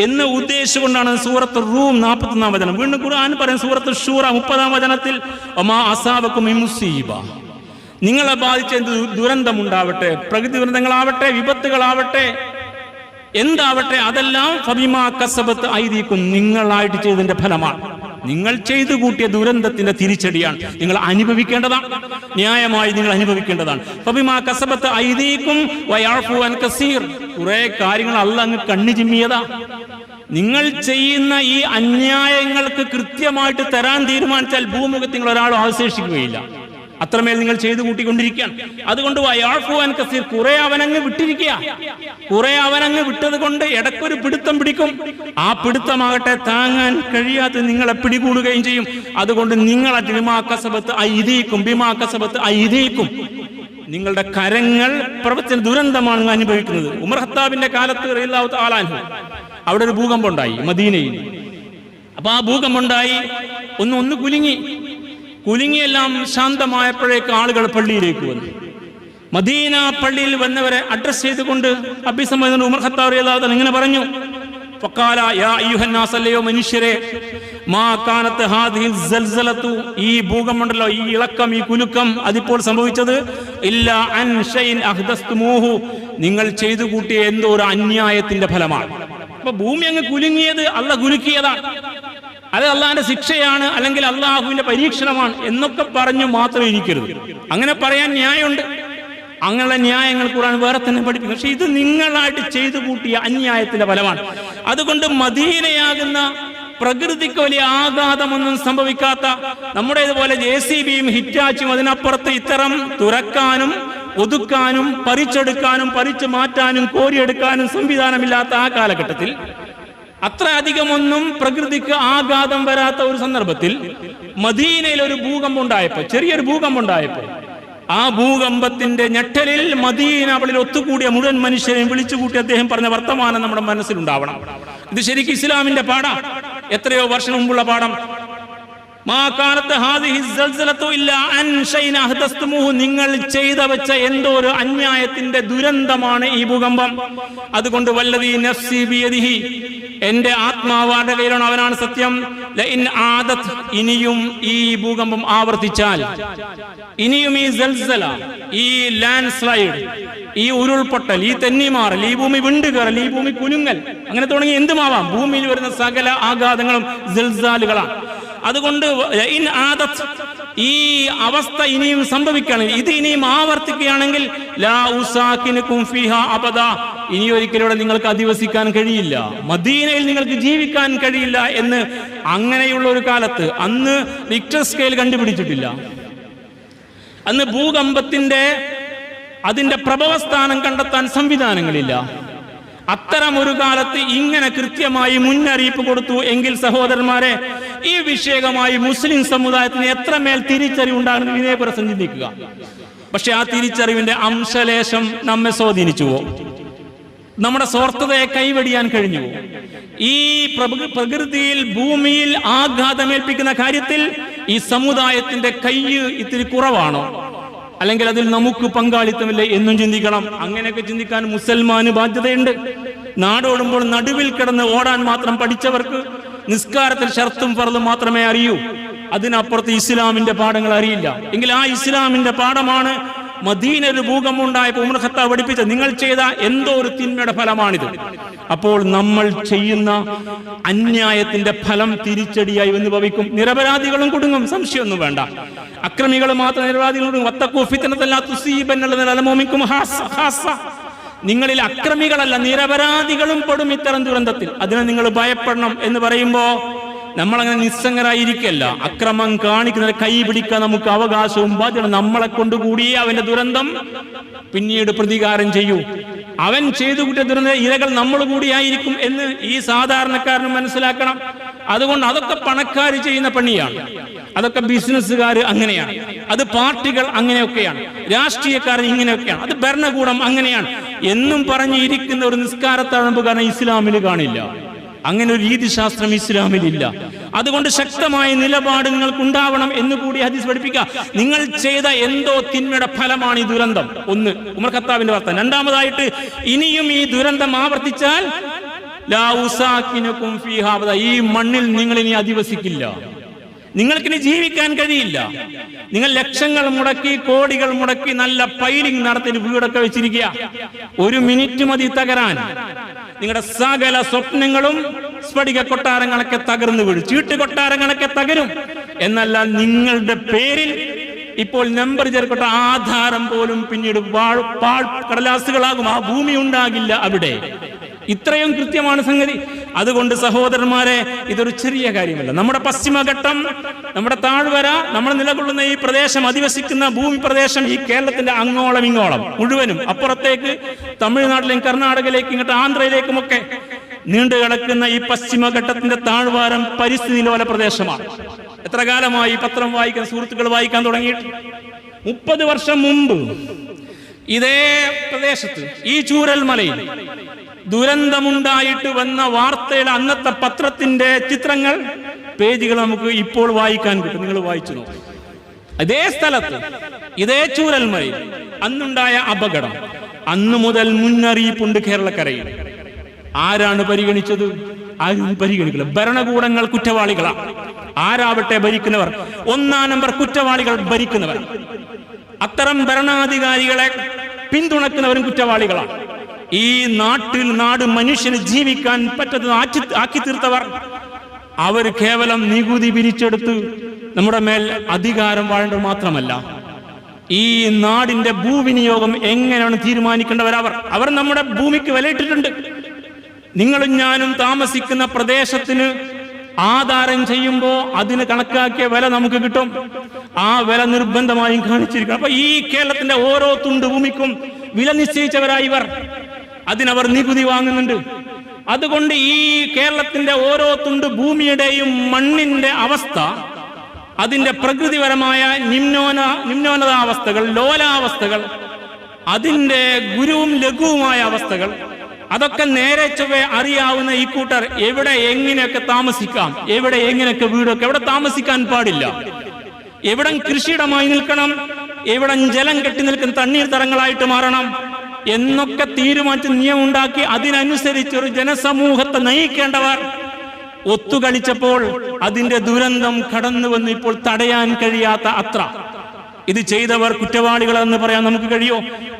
എന്ന് ഉദ്ദേശിച്ചുകൊണ്ടാണ് സൂറത്ത് റൂം 41-ാം വചനം. വീണ്ടും ഖുർആൻ പറയും സൂറത്ത് ശൂറ 30-ാം വചനത്തിൽ വമാ അസാബകും മിൻ മുസീബ, നിങ്ങളെ ബാധിച്ച ദുരന്തമുണ്ടാവട്ടെ, പ്രകൃതി ദുരന്തങ്ങളാവട്ടെ, വിപത്തുകളാവട്ടെ, എന്താവട്ടെ, അതെല്ലാം ഫബിമാ കസബത്ത് ഐദീകും, നിങ്ങളായിട്ട് ചെയ്തതിന്റെ ഫലമാണ്. നിങ്ങൾ ചെയ്തു കൂട്ടിയ ദുരന്തത്തിന്റെ തിരിച്ചടിയാണ്. നിങ്ങൾ അനുഭവിക്കേണ്ടതാണ്, ന്യായമായി നിങ്ങൾ അനുഭവിക്കേണ്ടതാണ്. ഫബിമാ കസബത്ത് ഐദീകും വയഅഫു അൻ കസീർ, കുറെ കാര്യങ്ങൾ അല്ലാഹ് അങ്ങ് കണ്ണു ചിമ്മിയതാ. നിങ്ങൾ ചെയ്യുന്ന ഈ അന്യായങ്ങൾക്ക് കൃത്യമായിട്ട് തരാൻ തീരുമാനിച്ചാൽ ഭൂമുഖത്ത് നിങ്ങൾ ഒരാളും അവശേഷിക്കുകയില്ല. അത്രമേൽ നിങ്ങൾ ചെയ്തു കൂട്ടിക്കൊണ്ടിരിക്കുകയാണ്. അതുകൊണ്ട് വയഅഫു അൻ കസീർ, കുറെ അവനങ്ങ് വിട്ടിരിക്കുക. കുറെ അവനങ്ങ് വിട്ടത് കൊണ്ട് ഇടയ്ക്കൊരു പിടുത്തം പിടിക്കും. ആ പിടുത്തമാകട്ടെ താങ്ങാൻ കഴിയാത്ത നിങ്ങളെ പിടികൂടുകയും ചെയ്യും. അതുകൊണ്ട് നിങ്ങളെ ബിമാ കസബത്ത് ഐദീകും, നിങ്ങളുടെ കരങ്ങൾ പ്രവർത്തന ദുരന്തമാണ് അനുഭവിക്കുന്നത്. ഉമർ ഖത്താബിന്റെ കാലത്ത് റളിയല്ലാഹു തആല അൻഹു അവിടെ ഒരു ഭൂകമ്പം ഉണ്ടായി മദീനയിൽ. അപ്പൊ ആ ഭൂകമ്പം ഉണ്ടായി, ഒന്ന് കുലുങ്ങിയെല്ലാം ശാന്തമായപ്പോഴേക്ക് ആളുകൾ പള്ളിയിലേക്ക് വന്നു. മദീന പള്ളിയിൽ വന്നവരെ അഡ്രസ് ചെയ്തുകൊണ്ട് അഭിസംബോധന ഉമർ ഖത്താബ് റളിയല്ലാഹു തആല ഇങ്ങനെ പറഞ്ഞു, ഫഖാല യാ അയ്യുഹന്നാസ്, അല്ലയോ മനുഷ്യരെ, മാ കാനത്ത് ഹാദിഹിൽ സൽസലത്തു, ഈ ഭൂകമ്പമുണ്ടല്ലോ, ഈ ഇളക്കം, ഈ കുലുക്കം അതിപ്പോൾ സംഭവിച്ചത് ഇല്ലാ അൻ ഷൈഇൻ അഹ്ദസ്തുമൂഹു, നിങ്ങൾ ചെയ്തു കൂട്ടിയ എന്തോ ഒരു അന്യായത്തിന്റെ ഫലമാണ്. അപ്പൊ ഭൂമി അങ്ങ് കുലുങ്ങിയത് അല്ലാഹ് കുലുക്കിയതാണ്, അത് അള്ളാഹിന്റെ ശിക്ഷയാണ്, അല്ലെങ്കിൽ അള്ളാഹുവിന്റെ പരീക്ഷണമാണ് എന്നൊക്കെ പറഞ്ഞു മാത്രം ഇരിക്കരുത്. അങ്ങനെ പറയാൻ ന്യായമുണ്ട്. അങ്ങനെയുള്ള ന്യായങ്ങൾ ഖുർആൻ വേറെ തന്നെ പഠിപ്പിക്കും. പക്ഷെ ഇത് നിങ്ങളായിട്ട് ചെയ്തു കൂട്ടിയ അന്യായത്തിന്റെ ഫലമാണ്. അതുകൊണ്ട് മദീനയാകുന്ന പ്രകൃതിക്ക് വലിയ ആഘാതമൊന്നും സംഭവിക്കാത്ത, നമ്മുടെ ഇതുപോലെ JCBയും ഹിറ്റാച്ചും അതിനപ്പുറത്ത് ഇത്തരം തുറക്കാനും ഒതുക്കാനും പറിച്ചെടുക്കാനും പറിച്ചു മാറ്റാനും കോരിയെടുക്കാനും സംവിധാനമില്ലാത്ത ആ കാലഘട്ടത്തിൽ, അത്ര അധികമൊന്നും പ്രകൃതിക്ക് ആഘാതം വരാത്ത ഒരു സന്ദർഭത്തിൽ മദീനയിൽ ഒരു ഭൂകമ്പം ഉണ്ടായപ്പോൾ, ചെറിയൊരു ഭൂകമ്പം ഉണ്ടായപ്പോൾ, ആ ഭൂകമ്പത്തിന്റെ ഞെട്ടലിൽ മദീന അവളിൽ ഒത്തുകൂടിയ മുഴുവൻ മനുഷ്യരെയും വിളിച്ചുകൂട്ടി അദ്ദേഹം പറഞ്ഞ വർത്തമാനം നമ്മുടെ മനസ്സിലുണ്ടാവണം. ഇത് ശരിക്കും ഇസ്ലാമിന്റെ പാഠം, എത്രയോ വർഷം മുമ്പുള്ള പാഠം. നിങ്ങൾ ചെയ്ത വെച്ച എന്തോ ഒരു അന്യായത്തിന്റെ ദുരന്തമാണ് ഈ ഭൂകമ്പം. അതുകൊണ്ട് വല്ലദീ നഫ്സി ബിയദിഹി, എന്റെ ആത്മാവാന്റെ കയ്യിലാണ്, അവനാണ് സത്യം. ലഇൻ ആദത്, ഇനിയും ഈ ഭൂകമ്പം ആവർത്തിച്ചാൽ, ഇനിയും ഈ സൽസല, ഈ ലാൻഡ് സ്ലൈഡ്, ഈ ഉരുൾപൊട്ടൽ, ഈ തെന്നിമാറൽ, ഈ ഭൂമി വിണ്ടുകയറൽ, ഈ ഭൂമി കുലുങ്ങൽ, അങ്ങനെ തുടങ്ങി എന്തുമാവാം, ഭൂമിയിൽ വരുന്ന സകല ആഘാതങ്ങളും സൽസാലുകളാണ്. അതുകൊണ്ട് ഈ അവസ്ഥ ഇനിയും സംഭവിക്കുകയാണെങ്കിൽ, ഇത് ഇനിയും ആവർത്തിക്കുകയാണെങ്കിൽ ലാ ഉസാകിനുകും ഫീഹാ അബദാ, ഇനി ഒരിക്കലും നിങ്ങൾക്ക് അധിവസിക്കാൻ കഴിയില്ല, മദീനയിൽ നിങ്ങൾക്ക് ജീവിക്കാൻ കഴിയില്ല എന്ന്. അങ്ങനെയുള്ള ഒരു കാലത്ത്, അന്ന് റിക്ടർ സ്കെയിൽ കണ്ടുപിടിച്ചിട്ടില്ല, അന്ന് ഭൂകമ്പത്തിന്റെ അതിന്റെ പ്രഭവസ്ഥാനം കണ്ടെത്താൻ സംവിധാനങ്ങളില്ല. അത്തരം ഒരു കാലത്ത് ഇങ്ങനെ കൃത്യമായി മുന്നറിയിപ്പ് കൊടുത്തു എങ്കിൽ സഹോദരന്മാരെ, ഈ വിഷയകമായി മുസ്ലിം സമുദായത്തിന് എത്രമേൽ തിരിച്ചറിവുണ്ടാകുന്ന ഇതിനെക്കുറിച്ച് ചിന്തിക്കുക. പക്ഷെ ആ തിരിച്ചറിവിന്റെ അംശലേശം നമ്മെ സ്വാധീനിച്ചുവോ? നമ്മുടെ സ്വാർത്ഥതയെ കൈവെടിയാൻ കഴിഞ്ഞുവോ? ഈ പ്രകൃതിയിൽ ഭൂമിയിൽ ആഘാതമേൽപ്പിക്കുന്ന കാര്യത്തിൽ ഈ സമുദായത്തിന്റെ കൈ ഇത്തിരി കുറവാണോ, അല്ലെങ്കിൽ അതിൽ നമുക്ക് പങ്കാളിത്തമില്ലേ എന്നും ചിന്തിക്കണം. അങ്ങനെയൊക്കെ ചിന്തിക്കാൻ മുസൽമാന് ബാധ്യതയുണ്ട്. നാടോടുമ്പോൾ നടുവിൽ കിടന്ന് ഓടാൻ മാത്രം പഠിച്ചവർക്ക് നിസ്കാരത്തിൽ ഷർത്തും ഫർളും മാത്രമേ അറിയൂ. അതിനപ്പുറത്ത് ഇസ്ലാമിന്റെ പാഠങ്ങൾ അറിയില്ല. എങ്കിൽ ആ ഇസ്ലാമിന്റെ പാഠമാണ് മദീന ഒരു ഭൂകമ്പം ഉണ്ടായപ്പോൾ ഉമർ ഖത്താബ് പഠിപ്പിച്ച നിങ്ങൾ ചെയ്ത എന്തോ ഒരു തിന്മയുടെ ഫലമാണിത്. അപ്പോൾ നമ്മൾ ചെയ്യുന്ന അന്യായത്തിന്റെ ഫലം തിരിച്ചടിയായി വന്ന് ഭവിക്കും. നിരപരാധികളും കുടുങ്ങും, സംശയമൊന്നും വേണ്ട. അക്രമികൾ മാത്രം നിരപരാധികളും നിങ്ങളിൽ അക്രമികളല്ല നിരപരാധികളും പെടും ഇത്തരം ദുരന്തത്തിൽ. അതിനെ നിങ്ങൾ ഭയപ്പെടണം എന്ന് പറയുമ്പോ നമ്മളങ്ങനെ നിസ്സംഗരായിരിക്കല്ല. അക്രമം കാണിക്കുന്നത് കൈ പിടിക്കാൻ നമുക്ക് അവകാശവും ബാധ്യത. നമ്മളെ കൊണ്ടുകൂടി അവന്റെ ദുരന്തം പിന്നീട് പ്രതികാരം ചെയ്യൂ. അവൻ ചെയ്തു കൂട്ടിയ ദുരന്ത ഇരകൾ നമ്മൾ കൂടിയായിരിക്കും എന്ന് ഈ സാധാരണക്കാരന് മനസ്സിലാക്കണം. അതുകൊണ്ട് അതൊക്കെ പണക്കാർ ചെയ്യുന്ന പണിയാണ്, അതൊക്കെ ബിസിനസ്സുകാർ അങ്ങനെയാണ്, അത് പാർട്ടികൾ അങ്ങനെയൊക്കെയാണ്, രാഷ്ട്രീയക്കാരൻ ഇങ്ങനെയൊക്കെയാണ്, അത് ഭരണകൂടം അങ്ങനെയാണ് എന്നും പറഞ്ഞിരിക്കുന്ന ഒരു നിസ്കാരത്തഴമ്പുകാരൻ ഇസ്ലാമിൽ കാണില്ല. അങ്ങനെ ഒരു രീതിശാസ്ത്രം ഇസ്ലാമിലില്ല. അതുകൊണ്ട് ശക്തമായ നിലപാട് നിങ്ങൾക്ക് ഉണ്ടാവണം എന്ന് കൂടി ഹദീസ് പഠിപ്പിക്കുക. നിങ്ങൾ ചെയ്ത എന്തോ തിന്മയുടെ ഫലമാണ് ഈ ദുരന്തം. ഒന്ന് ഉമർ ഖത്താബിന്റെ വാർത്ത. രണ്ടാമതായിട്ട് ഇനിയും ഈ ദുരന്തം ആവർത്തിച്ചാൽ ലാ ഉസാക്കിനുകും ഫീഹാ അബദ, ഈ മണ്ണിൽ നിങ്ങൾ ഇനി അധിവസിക്കില്ല, നിങ്ങൾക്കിനി ജീവിക്കാൻ കഴിയില്ല. നിങ്ങൾ ലക്ഷങ്ങൾ മുടക്കി കോടികൾ മുടക്കി നല്ല പൈലിംഗ് നടത്തി വീടൊക്കെ വെച്ചിരിക്കുക. ഒരു മിനിറ്റ് മതി തകരാൻ. നിങ്ങളുടെ സകല സ്വപ്നങ്ങളും സ്ഫടിക കൊട്ടാരങ്ങളൊക്കെ തകർന്നു വീഴും, ചീട്ട് കൊട്ടാരങ്ങളൊക്കെ തകരും. എന്നല്ല നിങ്ങളുടെ പേരിൽ ഇപ്പോൾ നമ്പർ ചേർക്കട്ട ആധാരം പോലും പിന്നീട് കടലാസുകളാകും. ആ ഭൂമി ഉണ്ടാകില്ല അവിടെ. ഇത്രയും കൃത്യമാണ് സംഗതി. അതുകൊണ്ട് സഹോദരന്മാരെ, ഇതൊരു ചെറിയ കാര്യമല്ല. നമ്മുടെ പശ്ചിമഘട്ടം, നമ്മുടെ താഴ്വര, നമ്മൾ നിലകൊള്ളുന്ന ഈ പ്രദേശം, അധിവസിക്കുന്ന ഭൂമി പ്രദേശം, ഈ കേരളത്തിന്റെ അങ്ങോളം ഇങ്ങോളം മുഴുവനും, അപ്പുറത്തേക്ക് തമിഴ്നാട്ടിലേക്കും കർണാടകയിലേക്കും ഇങ്ങോട്ട് ആന്ധ്രയിലേക്കുമൊക്കെ നീണ്ടു കിടക്കുന്ന ഈ പശ്ചിമഘട്ടത്തിന്റെ താഴ്വാരം പരിസ്ഥിതി ലോല പ്രദേശമാണ്. എത്ര കാലമായി പത്രം വായിക്കാൻ, സുഹൃത്തുക്കൾ വായിക്കാൻ തുടങ്ങിയിട്ട്? 30 വർഷം മുമ്പ് ഇതേ പ്രദേശത്ത് ഈ ചൂരൽമലയിൽ ദുരന്തമുണ്ടായിട്ട് വന്ന വാർത്തയുടെ അന്നത്തെ പത്രത്തിന്റെ ചിത്രങ്ങൾ, പേജുകൾ നമുക്ക് ഇപ്പോൾ വായിക്കാൻ കിട്ടും. നിങ്ങൾ വായിച്ചു നോക്കും. അതേ സ്ഥലത്ത് ഇതേ ചൂരൽമലയിൽ അന്നുണ്ടായ അപകടം, അന്നു മുതൽ മുന്നറിയിപ്പുണ്ട് കേരളക്കരയിൽ. ആരാണ് പരിഗണിച്ചത്? ആരും പരിഗണിക്കില്ല. ഭരണകൂടങ്ങൾ കുറ്റവാളികളാണ്. ആരാവട്ടെ ഭരിക്കുന്നവർ, 1-ാം നമ്പർ കുറ്റവാളികൾ ഭരിക്കുന്നവർ. അത്തരം ഭരണാധികാരികളെ പിന്തുണക്കുന്നവരും കുറ്റവാളികളാണ്. ഈ നാട് മനുഷ്യന് ജീവിക്കാൻ പറ്റുന്നത് ആക്കി തീർത്തവർ, അവർ കേവലം നികുതി പിരിച്ചെടുത്ത് നമ്മുടെ മേൽ അധികാരം വാഴേണ്ടത് മാത്രമല്ല, ഈ നാടിന്റെ ഭൂവിനിയോഗം എങ്ങനെയാണ് തീരുമാനിക്കേണ്ടവർ. അവർ നമ്മുടെ ഭൂമിക്ക് വിലയിട്ടിട്ടുണ്ട്. നിങ്ങളും ഞാനും താമസിക്കുന്ന പ്രദേശത്തിന് ആധാരം ചെയ്യുമ്പോൾ അതിന് കണക്കാക്കിയ വില നമുക്ക് കിട്ടും. ആ വില നിർബന്ധമായും കാണിച്ചിരിക്കണം. അപ്പൊ ഈ കേരളത്തിന്റെ ഓരോ തുണ്ട് ഭൂമിക്കും വില നിശ്ചയിച്ചവരായി ഇവർ, അതിനവർ നികുതി വാങ്ങുന്നുണ്ട്. അതുകൊണ്ട് ഈ കേരളത്തിന്റെ ഓരോ തുണ്ട് ഭൂമിയുടെയും മണ്ണിന്റെ അവസ്ഥ, അതിന്റെ പ്രകൃതിപരമായ നിമ്നോന്നതാവസ്ഥകൾ, ലോലാവസ്ഥകൾ, അതിന്റെ ഗുരുവും ലഘുവുമായ അവസ്ഥകൾ, അതൊക്കെ നേരെ ചൊവ്വേ അറിയാവുന്ന ഈ കൂട്ടർ എവിടെ എങ്ങനെയൊക്കെ താമസിക്കാം, എവിടെ എങ്ങനെയൊക്കെ വീടൊക്കെ, എവിടെ താമസിക്കാൻ പാടില്ല, എവിടെ കൃഷിയിടമായി നിൽക്കണം, എവിടെ ജലം കെട്ടി നിൽക്കുന്ന തണ്ണീർത്തടങ്ങളായിട്ട് മാറണം എന്നൊക്കെ തീരുമാനിച്ച് നിയമമുണ്ടാക്കി അതിനനുസരിച്ച് ഒരു ജനസമൂഹത്തെ നയിക്കേണ്ടവർ ഒത്തുകളിച്ചപ്പോൾ അതിന്റെ ദുരന്തം കടന്നു വന്ന് ഇപ്പോൾ തടയാൻ കഴിയാത്ത അത്ര. ഇത് ചെയ്തവർ കുറ്റവാളികളെന്ന് പറയാൻ നമുക്ക് കഴിയോ?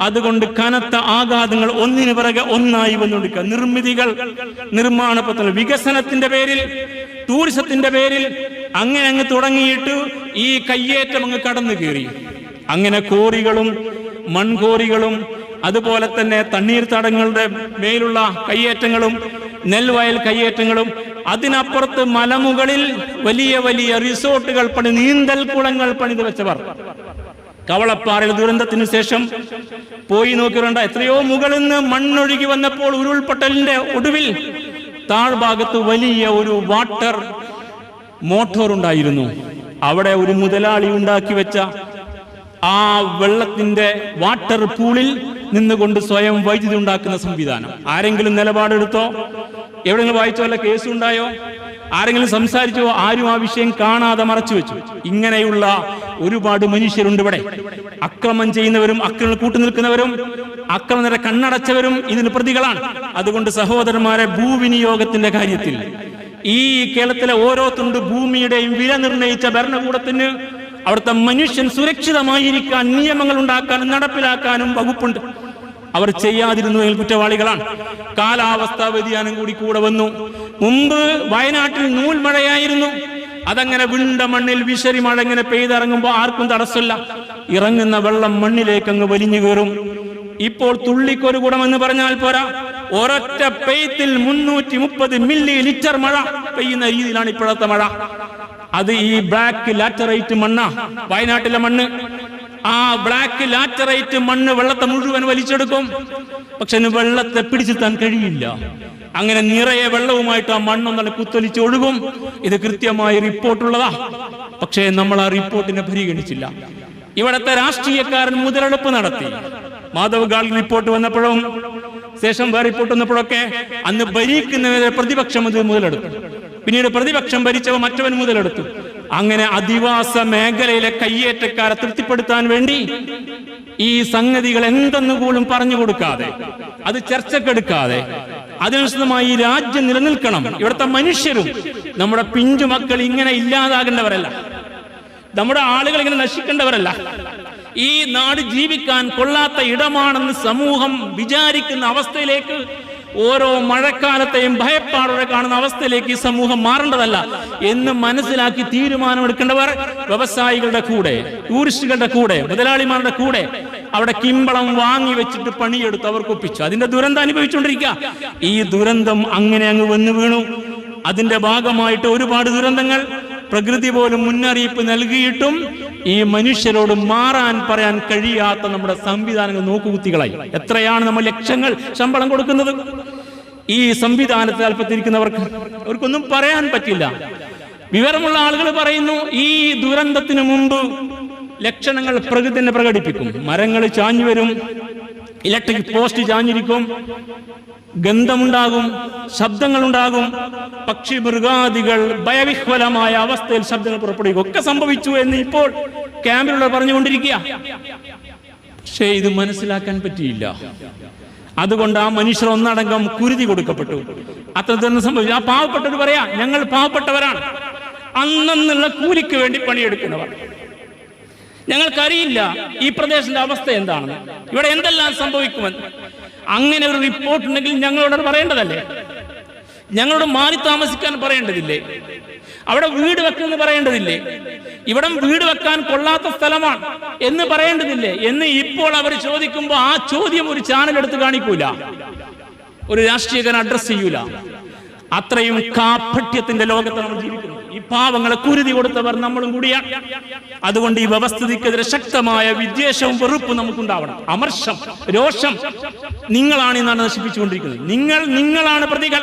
അതുകൊണ്ട് കനത്ത ആഘാതങ്ങൾ ഒന്നിനു പിറകെ ഒന്നായി വന്നുകൊടുക്കുക. നിർമ്മിതികൾ, നിർമ്മാണ പദ്ധതികൾ, വികസനത്തിന്റെ പേരിൽ, ടൂറിസത്തിന്റെ പേരിൽ അങ്ങനെ അങ്ങ് തുടങ്ങിയിട്ട് ഈ കയ്യേറ്റം അങ്ങ് കടന്നു കയറി. അങ്ങനെ കോറികളും മൺകോറികളും അതുപോലെ തന്നെ തണ്ണീർത്തടങ്ങളുടെ മേലുള്ള കയ്യേറ്റങ്ങളും നെൽവയൽ കയ്യേറ്റങ്ങളും, അതിനപ്പുറത്ത് മലമുകളിൽ വലിയ വലിയ റിസോർട്ടുകൾ നീന്തൽ കുളങ്ങൾ പണിത് വെച്ചവർ. കവളപ്പാറയിൽ ദുരന്തത്തിന് ശേഷം പോയി നോക്കിയിട്ടുണ്ട്. എത്രയോ മുകളിൽ നിന്ന് മണ്ണൊഴുകി വന്നപ്പോൾ ഉരുൾപൊട്ടലിന്റെ ഒടുവിൽ താഴ്ഭാഗത്ത് വലിയ ഒരു വാട്ടർ മോട്ടോർ ഉണ്ടായിരുന്നു. അവിടെ ഒരു മുതലാളി ഉണ്ടാക്കി വെച്ച ആ വെള്ളത്തിന്റെ വാട്ടർ പൂളിൽ നിന്നുകൊണ്ട് സ്വയം വൈദ്യുതി ഉണ്ടാക്കുന്ന സംവിധാനം. ആരെങ്കിലും നിലപാടെടുത്തോ? എവിടെയെങ്കിലും വായിച്ചോ? വല്ല കേസുണ്ടായോ? ആരെങ്കിലും സംസാരിച്ചോ? ആരും ആ വിഷയം കാണാതെ മറച്ചു വെച്ചു. ഇങ്ങനെയുള്ള ഒരുപാട് മനുഷ്യരുണ്ട് ഇവിടെ. അക്രമം ചെയ്യുന്നവരും അക്രമം കൂട്ടുനിൽക്കുന്നവരും അക്രമത്തിനെ കണ്ണടച്ചവരും ഇതിന് പ്രതികളാണ്. അതുകൊണ്ട് സഹോദരന്മാരെ, ഭൂവിനിയോഗത്തിന്റെ കാര്യത്തിൽ ഈ കേരളത്തിലെ ഓരോ തുണ്ട് ഭൂമിയുടെയും വില നിർണയിച്ച ഭരണകൂടത്തിന് അവിടുത്തെ മനുഷ്യൻ സുരക്ഷിതമായിരിക്കാൻ നിയമങ്ങൾ ഉണ്ടാക്കാനും നടപ്പിലാക്കാനും വകുപ്പുണ്ട്. അവർ ചെയ്യാതിരുന്നതിൽ കുറ്റവാളികളാണ്. കാലാവസ്ഥാ വ്യതിയാനം കൂടെ വന്നു. മുമ്പ് വയനാട്ടിൽ നൂൽമഴയായിരുന്നു. അതങ്ങനെ വിണ്ട മണ്ണിൽ വിശരി മഴ ഇങ്ങനെ പെയ്തിറങ്ങുമ്പോൾ ആർക്കും തടസ്സമില്ല. ഇറങ്ങുന്ന വെള്ളം മണ്ണിലേക്ക് അങ്ങ് വലിഞ്ഞു കയറും. ഇപ്പോൾ തുള്ളിക്കൊരു കുടമെന്ന് പറഞ്ഞാൽ പോരാ, ഒരൊറ്റ പെയ്ത്തിൽ 330 മില്ലി ലിറ്റർ മഴ പെയ്യുന്ന രീതിയിലാണ് ഇപ്പോഴത്തെ മഴ. അത് ഈ ബ്ലാക്ക് ലാറ്ററൈറ്റ് മണ്ണാ, വയനാട്ടിലെ മണ്ണ്. ആ ബ്ലാക്ക് ലാറ്ററൈറ്റ് മണ്ണ് വെള്ളത്തെ മുഴുവൻ വലിച്ചെടുക്കും. പക്ഷെ വെള്ളത്തെ പിടിച്ചെത്താൻ കഴിയില്ല. അങ്ങനെ നിറയെ വെള്ളവുമായിട്ട് ആ മണ്ണൊന്നാണ് കുത്തൊലിച്ച് ഒഴുകും. ഇത് കൃത്യമായ റിപ്പോർട്ടുള്ളതാ. പക്ഷേ നമ്മൾ ആ റിപ്പോർട്ടിനെ പരിഗണിച്ചില്ല. ഇവിടത്തെ രാഷ്ട്രീയക്കാരൻ മുതലെടുപ്പ് നടത്തി. മാധവ് ഗാഡ്ഗിൽ റിപ്പോർട്ട് വന്നപ്പോഴും ശേഷം വേറെ റിപ്പോർട്ട് വന്നപ്പോഴൊക്കെ അന്ന് ഭരിക്കുന്നവരെ പ്രതിപക്ഷം അത് മുതലെടുത്തു. പിന്നീട് പ്രതിപക്ഷം ഭരിച്ചവ മറ്റവൻ മുതലെടുത്തു. അങ്ങനെ അധിവാസ മേഖലയിലെ കയ്യേറ്റക്കാരെ തൃപ്തിപ്പെടുത്താൻ വേണ്ടി ഈ സംഗതികൾ എന്തെന്ന് പോലും പറഞ്ഞു കൊടുക്കാതെ, അത് ചർച്ചക്കെടുക്കാതെ, അതിനനുസൃതമായി ഈ രാജ്യം നിലനിൽക്കണം. ഇവിടുത്തെ മനുഷ്യരും നമ്മുടെ പിഞ്ചു മക്കൾ ഇങ്ങനെ ഇല്ലാതാകേണ്ടവരല്ല. നമ്മുടെ ആളുകൾ ഇങ്ങനെ നശിക്കേണ്ടവരല്ല. ഈ നാട് ജീവിക്കാൻ കൊള്ളാത്ത ഇടമാണെന്ന് സമൂഹം വിചാരിക്കുന്ന അവസ്ഥയിലേക്ക്, ഓരോ മഴക്കാലത്തെയും ഭയപ്പാടോടെ കാണുന്ന അവസ്ഥയിലേക്ക് ഈ സമൂഹം മാറേണ്ടതല്ല എന്ന് മനസ്സിലാക്കി തീരുമാനമെടുക്കേണ്ടവർ വ്യവസായികളുടെ കൂടെ, ടൂറിസ്റ്റുകളുടെ കൂടെ, മുതലാളിമാരുടെ കൂടെ അവിടെ കിമ്പളം വാങ്ങി വെച്ചിട്ട് പണിയെടുത്ത് അവർക്കൊപ്പിച്ചു. അതിന്റെ ദുരന്തം അനുഭവിച്ചുകൊണ്ടിരിക്കുക. ഈ ദുരന്തം അങ്ങനെ അങ്ങ് വന്നു വീണു. അതിന്റെ ഭാഗമായിട്ട് ഒരുപാട് ദുരന്തങ്ങൾ പ്രകൃതി പോലും മുന്നറിയിപ്പ് നൽകിയിട്ടും ഈ മനുഷ്യരോട് മാറാൻ പറയാൻ കഴിയാത്ത നമ്മുടെ സംവിധാനങ്ങൾ നോക്കുകുത്തികളായി. എത്രയാണ് നമ്മൾ ലക്ഷങ്ങൾ ശമ്പളം കൊടുക്കുന്നത്? ഈ സംവിധാനത്തിൽ അല്പത്തിരിക്കുന്നവർക്ക് അവർക്കൊന്നും പറയാൻ പറ്റില്ല. വിവരമുള്ള ആളുകൾ പറയുന്നു, ഈ ദുരന്തത്തിന് മുമ്പ് ലക്ഷണങ്ങൾ പ്രകൃതി തന്നെ പ്രകടിപ്പിക്കും. മരങ്ങൾ ചാഞ്ഞു വരും, ഇലക്ട്രിക് പോസ്റ്റ് ചാഞ്ഞിരിക്കും, ഗന്ധമുണ്ടാകും, ശബ്ദങ്ങളുണ്ടാകും, പക്ഷി മൃഗാദികൾ ഭയവിഹ്വലമായ അവസ്ഥയിൽ ശബ്ദങ്ങൾ പുറപ്പെടുവിക്കും. ഒക്കെ സംഭവിച്ചു എന്ന് ഇപ്പോൾ ക്യാമ്പിലുള്ള പറഞ്ഞുകൊണ്ടിരിക്കുക. പക്ഷേ ഇത് മനസ്സിലാക്കാൻ പറ്റിയില്ല. അതുകൊണ്ട് ആ മനുഷ്യർ ഒന്നടങ്കം കുരുതി കൊടുക്കപ്പെട്ടു. അത്രയൊന്നും സംഭവിച്ചു. ആ പാവപ്പെട്ടവർ പറയാ, ഞങ്ങൾ പാവപ്പെട്ടവരാണ്, അന്നുള്ള കൂലിക്ക് വേണ്ടി പണിയെടുക്കുന്നവർ. ഞങ്ങൾക്കറിയില്ല ഈ പ്രദേശത്തിന്റെ അവസ്ഥ എന്താണെന്ന്, ഇവിടെ എന്തെല്ലാം സംഭവിക്കുമെന്ന്. അങ്ങനെ ഒരു റിപ്പോർട്ട് ഉണ്ടെങ്കിൽ ഞങ്ങളോട് പറയേണ്ടതല്ലേ? ഞങ്ങളോട് മാറി താമസിക്കാൻ പറയേണ്ടതില്ലേ? അവിടെ വീട് വെക്കുമെന്ന് പറയേണ്ടതില്ലേ? ഇവിടെ വീട് വെക്കാൻ കൊള്ളാത്ത സ്ഥലമാണ് എന്ന് പറയേണ്ടതില്ലേ എന്ന് ഇപ്പോൾ അവർ ചോദിക്കുമ്പോൾ ആ ചോദ്യം ഒരു ചാനൽ എടുത്ത് കാണിക്കൂല, ഒരു രാഷ്ട്രീയക്കാരൻ അഡ്രസ് ചെയ്യൂല. അത്രയും കാപട്യത്തിന്റെ ലോകത്ത് നമ്മൾ ജീവിക്കുന്നു. ഈ പാവങ്ങളെ കുരുതി കൊടുത്തവർ നമ്മളും കൂടിയാണ്. അതുകൊണ്ട് ഈ വ്യവസ്ഥിതിക്കെതിരെ ശക്തമായ വിദ്വേഷവും വെറുപ്പും നമുക്കുണ്ടാവണം. അമർഷം, രോഷം. നിങ്ങളാണ് ഈ നാട് നശിപ്പിച്ചുകൊണ്ടിരിക്കുന്നത്. നിങ്ങളാണ് പ്രതികൾ.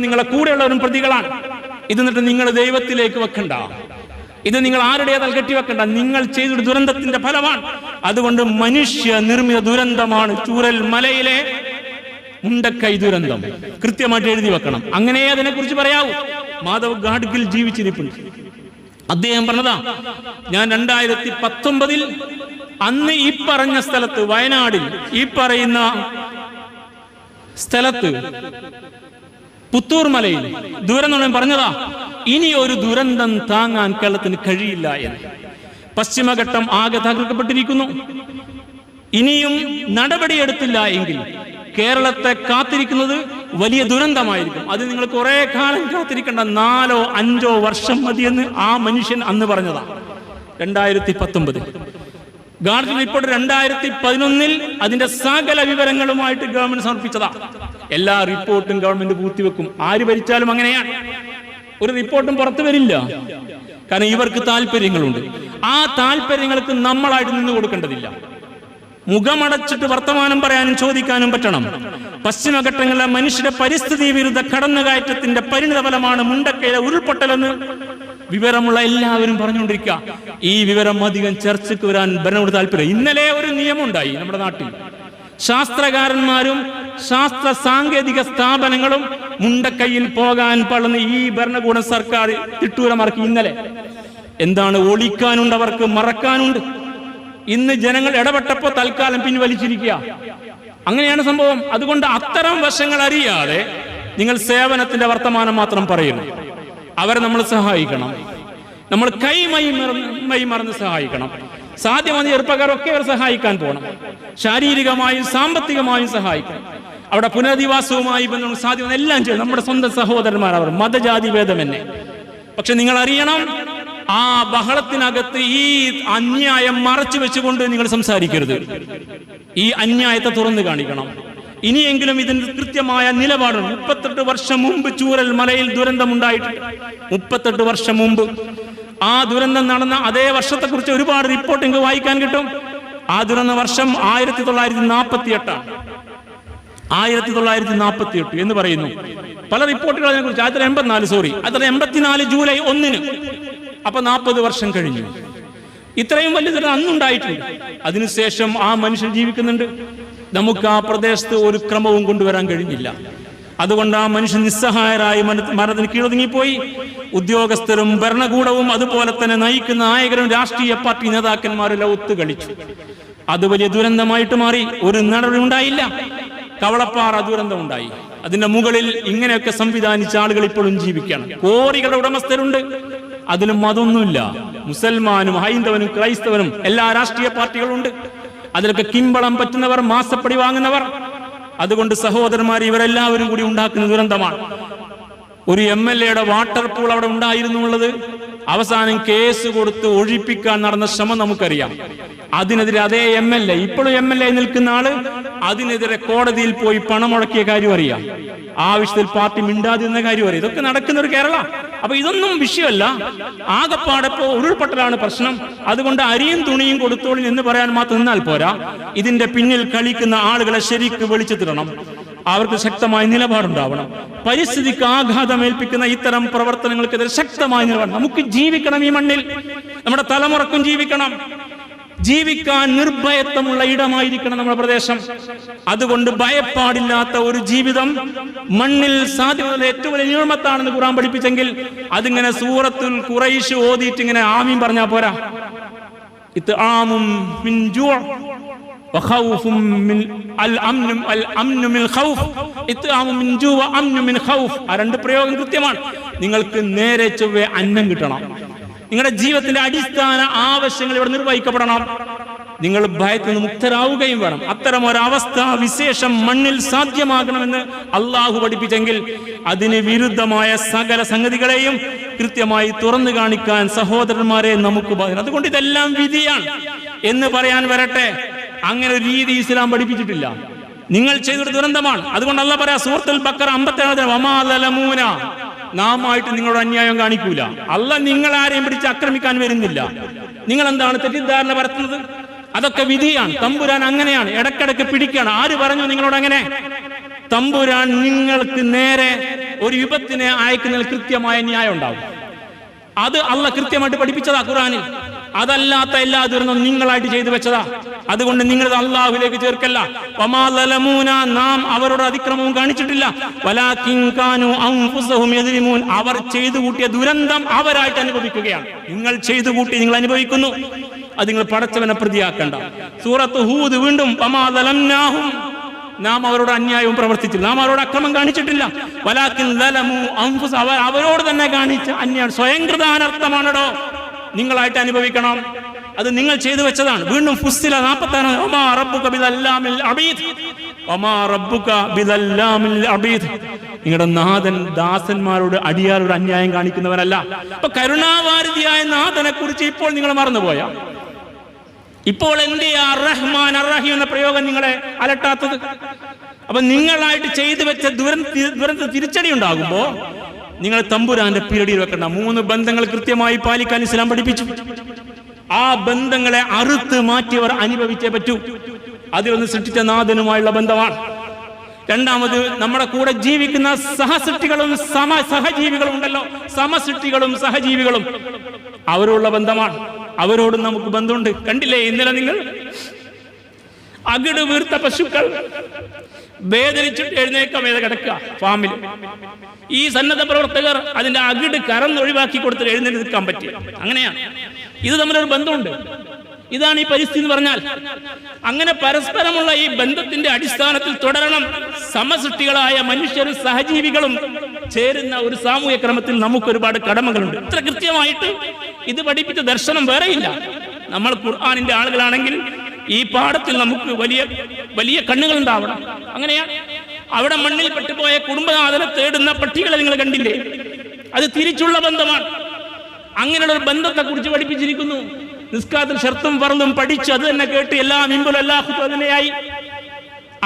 നിങ്ങളെ കൂടെയുള്ളവരും പ്രതികളാണ്. ഇത് എന്നിട്ട് നിങ്ങൾ ദൈവത്തിലേക്ക് വെക്കണ്ട, ഇത് നിങ്ങൾ ആരുടേതാൽ കെട്ടിവെക്കണ്ട. നിങ്ങൾ ചെയ്തൊരു ദുരന്തത്തിന്റെ ഫലമാണ്. അതുകൊണ്ട് മനുഷ്യ നിർമ്മിത ദുരന്തമാണ് ചൂരൽ മലയിലെ മുണ്ടക്കൈ ദുരന്തം. കൃത്യമായിട്ട് എഴുതി വെക്കണം. അങ്ങനെ അതിനെക്കുറിച്ച് പറയാവൂ. മാധവ് ഗാഡ്ഗിൽ ജീവിച്ചിരിപ്പുണ്ട്. അദ്ദേഹം പറഞ്ഞതാ, ഞാൻ 2019 അന്ന് ഈ പറഞ്ഞ സ്ഥലത്ത്, വയനാടിൽ ഈ പറയുന്ന സ്ഥലത്ത് പുത്തൂർ മലയിൽ ദുരന്തം പറഞ്ഞതാ, ഇനി ഒരു ദുരന്തം താങ്ങാൻ കേരളത്തിന് കഴിയില്ല എന്ന്. പശ്ചിമഘട്ടം ആകെ തകർക്കപ്പെട്ടിരിക്കുന്നു. ഇനിയും നടപടിയെടുത്തില്ല എങ്കിൽ കേരളത്തെ കാത്തിരിക്കുന്നത് വലിയ ദുരന്തമായിരിക്കും. അത് നിങ്ങൾ കുറെ കാലം കാത്തിരിക്കേണ്ട, 4-5 വർഷം മതിയെന്ന് ആ മനുഷ്യൻ അന്ന് പറഞ്ഞതാ. 2019 ഗാഡ്ഗിൽ റിപ്പോർട്ട് 2011 അതിന്റെ സകല വിവരങ്ങളുമായിട്ട് ഗവൺമെന്റ് സമർപ്പിച്ചതാ. എല്ലാ റിപ്പോർട്ടും ഗവൺമെന്റ് പൂർത്തിവെക്കും. ആര് ഭരിച്ചാലും അങ്ങനെയാണ്. ഒരു റിപ്പോർട്ടും പുറത്തു വരില്ല. കാരണം ഇവർക്ക് താല്പര്യങ്ങളുണ്ട്. ആ താല്പര്യങ്ങൾക്ക് നമ്മളായിട്ട് നിന്ന് കൊടുക്കേണ്ടതില്ല. മുഖമടച്ചിട്ട് വർത്തമാനം പറയാനും ചോദിക്കാനും പറ്റണം. പശ്ചിമഘട്ടങ്ങളിലെ മനുഷ്യരുടെ പരിസ്ഥിതി വിരുദ്ധ കടന്നുകയറ്റത്തിന്റെ പരിണിത ഫലമാണ് മുണ്ടക്കയിലെ ഉരുൾപൊട്ടലെന്ന് വിവരമുള്ള എല്ലാവരും പറഞ്ഞുകൊണ്ടിരിക്കുക. ഈ വിവരം അധികം ചർച്ചയ്ക്ക് വരാൻ ഭരണകൂട താല്പര്യം. ഇന്നലെ ഒരു നിയമം ഉണ്ടായി നമ്മുടെ നാട്ടിൽ. ശാസ്ത്രകാരന്മാരും ശാസ്ത്ര സാങ്കേതിക സ്ഥാപനങ്ങളും മുണ്ടക്കൈയിൽ പോകാൻ പാടുന്ന ഈ ഭരണകൂട സർക്കാർ തിട്ടൂരമാർക്ക് ഇന്നലെ എന്താണ് ഒളിക്കാനുണ്ട്, അവർക്ക് മറക്കാനുണ്ട്. ഇന്ന് ജനങ്ങൾ ഇടപെട്ടപ്പോൾ തൽക്കാലം പിൻവലിച്ചിരിക്കുക. അങ്ങനെയാണ് സംഭവം. അതുകൊണ്ട് അത്തരം വശങ്ങൾ അറിയാതെ നിങ്ങൾ സേവനത്തിന്റെ വർത്തമാനം മാത്രം പറയുന്നു. അവരെ നമ്മൾ സഹായിക്കണം, നമ്മൾ കൈമൈ മറന്ന് സഹായിക്കണം. സാധ്യമായ ചെറുപ്പക്കാരൊക്കെ അവർ സഹായിക്കാൻ പോകണം, ശാരീരികമായും സാമ്പത്തികമായും സഹായിക്കണം. അവിടെ പുനരധിവാസവുമായി ബന്ധം സാധ്യത എല്ലാം ചെയ്യണം. നമ്മുടെ സ്വന്തം സഹോദരന്മാർ, അവർ മതജാതി ഭേദമെന്നെ. പക്ഷെ നിങ്ങൾ അറിയണം, ആ ബഹളത്തിനകത്ത് ഈ അന്യായം മറച്ചു വെച്ചുകൊണ്ട് നിങ്ങൾ സംസാരിക്കരുത്. ഈ അന്യായത്തെ തുറന്നു കാണിക്കണം. ഇനിയെങ്കിലും ഇതിന് കൃത്യമായ നിലപാടുണ്ട്. 38 വർഷം മുമ്പ് ചൂരൽ മലയിൽ ദുരന്തമുണ്ടായിട്ടുണ്ട്. 38 വർഷം മുമ്പ് ആ ദുരന്തം നടന്ന അതേ വർഷത്തെക്കുറിച്ച് ഒരുപാട് റിപ്പോർട്ട് നിങ്ങൾക്ക് വായിക്കാൻ കിട്ടും. ആ ദുരന്ത വർഷം 1948 1948 എന്ന് പറയുന്നു. പല റിപ്പോർട്ടുകൾ അതിനെക്കുറിച്ച്. 1984 ജൂലൈ 1 അപ്പൊ 40 വർഷം കഴിഞ്ഞു. ഇത്രയും വലിയ ദുരന്തം അന്നുണ്ടായിട്ടുണ്ട്. അതിനുശേഷം ആ മനുഷ്യൻ ജീവിക്കുന്നുണ്ട്. നമുക്ക് ആ പ്രദേശത്ത് ഒരു ക്രമവും കൊണ്ടുവരാൻ കഴിഞ്ഞില്ല. അതുകൊണ്ട് ആ മനുഷ്യൻ നിസ്സഹായരായി മരണത്തിന് കീഴൊതുങ്ങിപ്പോയി. ഉദ്യോഗസ്ഥരും ഭരണകൂടവും അതുപോലെ തന്നെ നയിക്കുന്ന നായകരും രാഷ്ട്രീയ പാർട്ടി നേതാക്കന്മാരെല്ലാം ഒത്തുകളിച്ചു. അത് വലിയ ദുരന്തമായിട്ട് മാറി. ഒരു നടപടി ഉണ്ടായില്ല. കവളപ്പാറ ദുരന്തം ഉണ്ടായി. അതിന്റെ മുകളിൽ ഇങ്ങനെയൊക്കെ സംവിധാനിച്ച ആളുകൾ ഇപ്പോഴും ജീവിക്കണം. കോടികളുടെ ഉടമസ്ഥരുണ്ട്. അതിലും മതമൊന്നുമില്ല. മുസൽമാനും ഹൈന്ദവനും ക്രൈസ്തവനും എല്ലാ രാഷ്ട്രീയ പാർട്ടികളുണ്ട്. അതിലൊക്കെ കിമ്പളം പറ്റുന്നവർ, മാസപ്പടി വാങ്ങുന്നവർ. അതുകൊണ്ട് സഹോദരന്മാർ, ഇവരെല്ലാവരും കൂടി ഉണ്ടാക്കുന്ന ദുരന്തമാണ്. ഒരു MLA വാട്ടർ പൂൾ അവിടെ ഉണ്ടായിരുന്നു ഉള്ളത്. അവസാനം കേസ് കൊടുത്ത് ഒഴിപ്പിക്കാൻ നടന്ന ശ്രമം നമുക്കറിയാം. അതിനെതിരെ അതേ MLA, ഇപ്പോഴും MLA നിൽക്കുന്ന ആള് അതിനെതിരെ കോടതിയിൽ പോയി പണം മുടക്കിയ കാര്യം അറിയാം. ആവശ്യത്തിൽ പാർട്ടി മിണ്ടാതിരുന്ന കാര്യം അറിയാം. ഇതൊക്കെ നടക്കുന്ന ഒരു കേരള. അപ്പൊ ഇതൊന്നും വിഷയമല്ല. ആകപ്പാടപ്പോ ഉരുൾപൊട്ടലാണ് പ്രശ്നം. അതുകൊണ്ട് അരിയും തുണിയും കൊടുത്തോളിൻ എന്ന് പറയാൻ മാത്രം നിന്നാൽ പോരാ. ഇതിന്റെ പിന്നിൽ കളിക്കുന്ന ആളുകളെ ശരിക്ക് വെളിച്ചത്തിടണം. അവർക്ക് ശക്തമായ നിലപാടുണ്ടാവണം. പരിസ്ഥിതിക്ക് ആഘാതമേൽപ്പിക്കുന്ന ഇത്തരം പ്രവർത്തനങ്ങൾക്കെതിരെ ശക്തമായ നിലപാട്. നമുക്ക് ജീവിക്കണം ഈ മണ്ണിൽ, നമ്മുടെ തലമുറക്കും ജീവിക്കണം. ജീവിക്കാൻ നിർഭയത്വമുള്ള ഇടമായിരിക്കണം നമ്മുടെ പ്രദേശം. അതുകൊണ്ട് ഭയപ്പാടില്ലാത്ത ഒരു ജീവിതം മണ്ണിൽ സാധ്യത ഏറ്റവും വലിയ നിയമത്താണെന്ന് ഖുർആൻ പഠിപ്പിച്ചെങ്കിൽ അതിങ്ങനെ സൂറത്തുൽ ഖുറൈശ് ഓതിയിട്ട് ഇങ്ങനെ ആമീൻ പറഞ്ഞാൽ പോരാ. ഇത്ആമും മിൻ ജൂഅ് വഖൗഫും മിൻ അൽ-അംനു മിൻ ഖൗഫ്. ഇത്ആമും മിൻ ജൂഅ് വഅംനു മിൻ ഖൗഫ്. ആ രണ്ട് പ്രയോഗം കൃത്യമാണ്. നിങ്ങൾക്ക് നേരെ ചൊവ്വേ അന്നം കിട്ടണം. നിങ്ങളുടെ ജീവിതത്തിന്റെ അടിസ്ഥാന ആവശ്യങ്ങൾ ഇവിടെ നിർവഹിക്കപ്പെടണം. നിങ്ങൾ ഭയത്തിൽ നിന്ന് മുക്തരാവുകയും വേണം. അത്തരം ഒരവസ്ഥ വിശേഷം മണ്ണിൽ സാധ്യമാകണമെന്ന് അള്ളാഹു പഠിപ്പിച്ചെങ്കിൽ അതിന് വിരുദ്ധമായ സകല സംഗതികളെയും കൃത്യമായി തുറന്നു കാണിക്കാൻ സഹോദരന്മാരെ നമുക്ക് ബാധ്യത. അതുകൊണ്ട് ഇതെല്ലാം വിധിയാണ് എന്ന് പറയാൻ വരട്ടെ. അങ്ങനെ ഒരു രീതി ഇസ്ലാം പഠിപ്പിച്ചിട്ടില്ല. നിങ്ങൾ ചെയ്തൊരു ദുരന്തമാണ്. അതുകൊണ്ട് അല്ലാഹ് പറയാ സൂറത്തുൽ ബഖറ 57 വമാ ലലമൂന, നാമായിട്ട് നിങ്ങളോട് അന്യായം കാണിക്കൂല. അല്ലാഹ് നിങ്ങളാരെയും പിടിച്ച് ആക്രമിക്കാൻ വരുന്നില്ല. നിങ്ങൾ എന്താണ് തെറ്റിദ്ധാരണ പരത്തുന്നത്? അതൊക്കെ വിധിയാണ്. തമ്പുരാൻ അങ്ങനെയാണ്, ഇടക്കിടക്ക് പിടിക്കുകയാണ്. ആര് പറഞ്ഞു നിങ്ങളോട് അങ്ങനെ? തമ്പുരാൻ നിങ്ങൾക്ക് നേരെ ഒരു വിപത്തിനെ അയക്കുന്നതിൽ കൃത്യമായ ന്യായം ഉണ്ടാവും. അത് അല്ലാഹ് കൃത്യമായിട്ട് പഠിപ്പിച്ചതാ ഖുർആനിൽ. അതല്ലാത്ത എല്ലാ ദുരന്തവും നിങ്ങളായിട്ട് ചെയ്തു വെച്ചതാ. അതുകൊണ്ട് നിങ്ങൾ അള്ളാഹുവിലേക്ക് ചേർക്കല്ല. വമാ ലലമൂന, നാം അവരോട് അതിക്രമവും കാണിച്ചിട്ടില്ല. വലാകിൻ കാനൂ അൻഫുസഹും യദ്ലിമൂൻ, അവർ ചെയ്തു കൂട്ടിയ ദുരന്തം അവരായിട്ട് അനുഭവിക്കുകയാണ്. നിങ്ങൾ ചെയ്തു കൂട്ടി നിങ്ങൾ അനുഭവിക്കുന്നു. അത് നിങ്ങൾ പടച്ചവനെ പ്രതിയാക്കണ്ട. സൂറത്ത് ഹൂദ് വീണ്ടും വമാ ലലംനാഹും, നാം അവരോട് അന്യായവും പ്രവർത്തിച്ചില്ല, നാം അവരോട് അക്രമം കാണിച്ചിട്ടില്ല. വലാകിൻ ലലമൂ അൻഫുസ, അവരോട് തന്നെ കാണിച്ച അന്യായം സ്വയംകൃതാനർത്ഥമാണോ, നിങ്ങളായിട്ട് അനുഭവിക്കണം. അത് നിങ്ങൾ ചെയ്തു വെച്ചതാണ്. വീണ്ടും ഫുസ്സില 46 വമാ റബ്ബുക ബിദല്ലാമിൽ അബീദ്, വമാ റബ്ബുക ബിദല്ലാമിൽ അബീദ്, നിങ്ങളുടെ നാഥൻ ദാസന്മാരോട് അടിയാരോട് അന്യായം കാണിക്കുന്നവരല്ല. അപ്പൊ കരുണാവാരിധിയായ നാഥനെ കുറിച്ച് ഇപ്പോൾ നിങ്ങൾ മറന്നുപോയ, ഇപ്പോൾ എന്തേ റഹ്മാൻ അർറഹീം എന്ന പ്രയോഗം നിങ്ങളെ അലട്ടാത്തത്? അപ്പൊ നിങ്ങളായിട്ട് ചെയ്തു വെച്ച ദുരന്ത തിരിച്ചടി ഉണ്ടാകുമ്പോ നിങ്ങൾ തമ്പുരാന്റെ പീരടിയിൽ വെക്കണ്ട. 3 ബന്ധങ്ങൾ കൃത്യമായി പാലിക്കാൻ ഇസ്ലാം പഠിപ്പിച്ചു. ആ ബന്ധങ്ങളെ അറുത്ത് മാറ്റിയവർ അനുഭവിച്ചേ പറ്റൂ. അതിലൊന്ന് സൃഷ്ടിച്ച നാഥനുമായുള്ള ബന്ധമാണ്. രണ്ടാമത് നമ്മുടെ കൂടെ ജീവിക്കുന്ന സഹസൃഷ്ടികളും സഹജീവികളും ഉണ്ടല്ലോ, സമസൃഷ്ടികളും സഹജീവികളും, അവരുള്ള ബന്ധമാണ്. അവരോടും നമുക്ക് ബന്ധമുണ്ട്. കണ്ടില്ലേ ഇന്നലെ നിങ്ങൾ അകിട് വീർത്ത പശുക്കൾ വേദനിച്ചിട്ട് എഴുന്നേക്കാൻ കിടക്കുക ഫാമിൽ. ഈ സന്നദ്ധ പ്രവർത്തകർ അതിന്റെ അകിട് കറന്നൊഴിവാക്കി കൊടുത്തിട്ട് എഴുന്നേറ്റ് നിൽക്കാൻ പറ്റി. അങ്ങനെയാണ്. ഇത് തമ്മിലൊരു ബന്ധമുണ്ട്. ഇതാണ് ഈ പരിസ്ഥിതി എന്ന് പറഞ്ഞാൽ. അങ്ങനെ പരസ്പരമുള്ള ഈ ബന്ധത്തിന്റെ അടിസ്ഥാനത്തിൽ തുടരണം. സമസൃഷ്ടികളായ മനുഷ്യരും സഹജീവികളും ചേരുന്ന ഒരു സാമൂഹ്യ ക്രമത്തിൽ നമുക്ക് ഒരുപാട് കടമകളുണ്ട്. ഇത്ര കൃത്യമായിട്ട് ഇത് പഠിപ്പിച്ച ദർശനം വേറെയില്ല. നമ്മൾ ഖുർആനിന്റെ ആളുകളാണെങ്കിൽ ഈ പാഠത്തിൽ നമുക്ക് വലിയ വലിയ കണ്ണുകൾ ഉണ്ടാവണം. അങ്ങനെയാണ്. അവിടെ മണ്ണിൽ പെട്ടുപോയ കുടുംബനാഥനെ തേടുന്ന പട്ടികളെ നിങ്ങൾ കണ്ടില്ലേ? അത് തിരിച്ചുള്ള ബന്ധമാണ്. അങ്ങനെയുള്ള ഒരു ബന്ധത്തെ കുറിച്ച് പഠിപ്പിച്ചിരിക്കുന്നു. നിസ്കാരത്തിൽ ഷർത്തും ഫർളും പഠിച്ച് അത് തന്നെ കേട്ട് എല്ലാ മിമ്പും എല്ലാ ഖുത്ബ തന്നെയായി.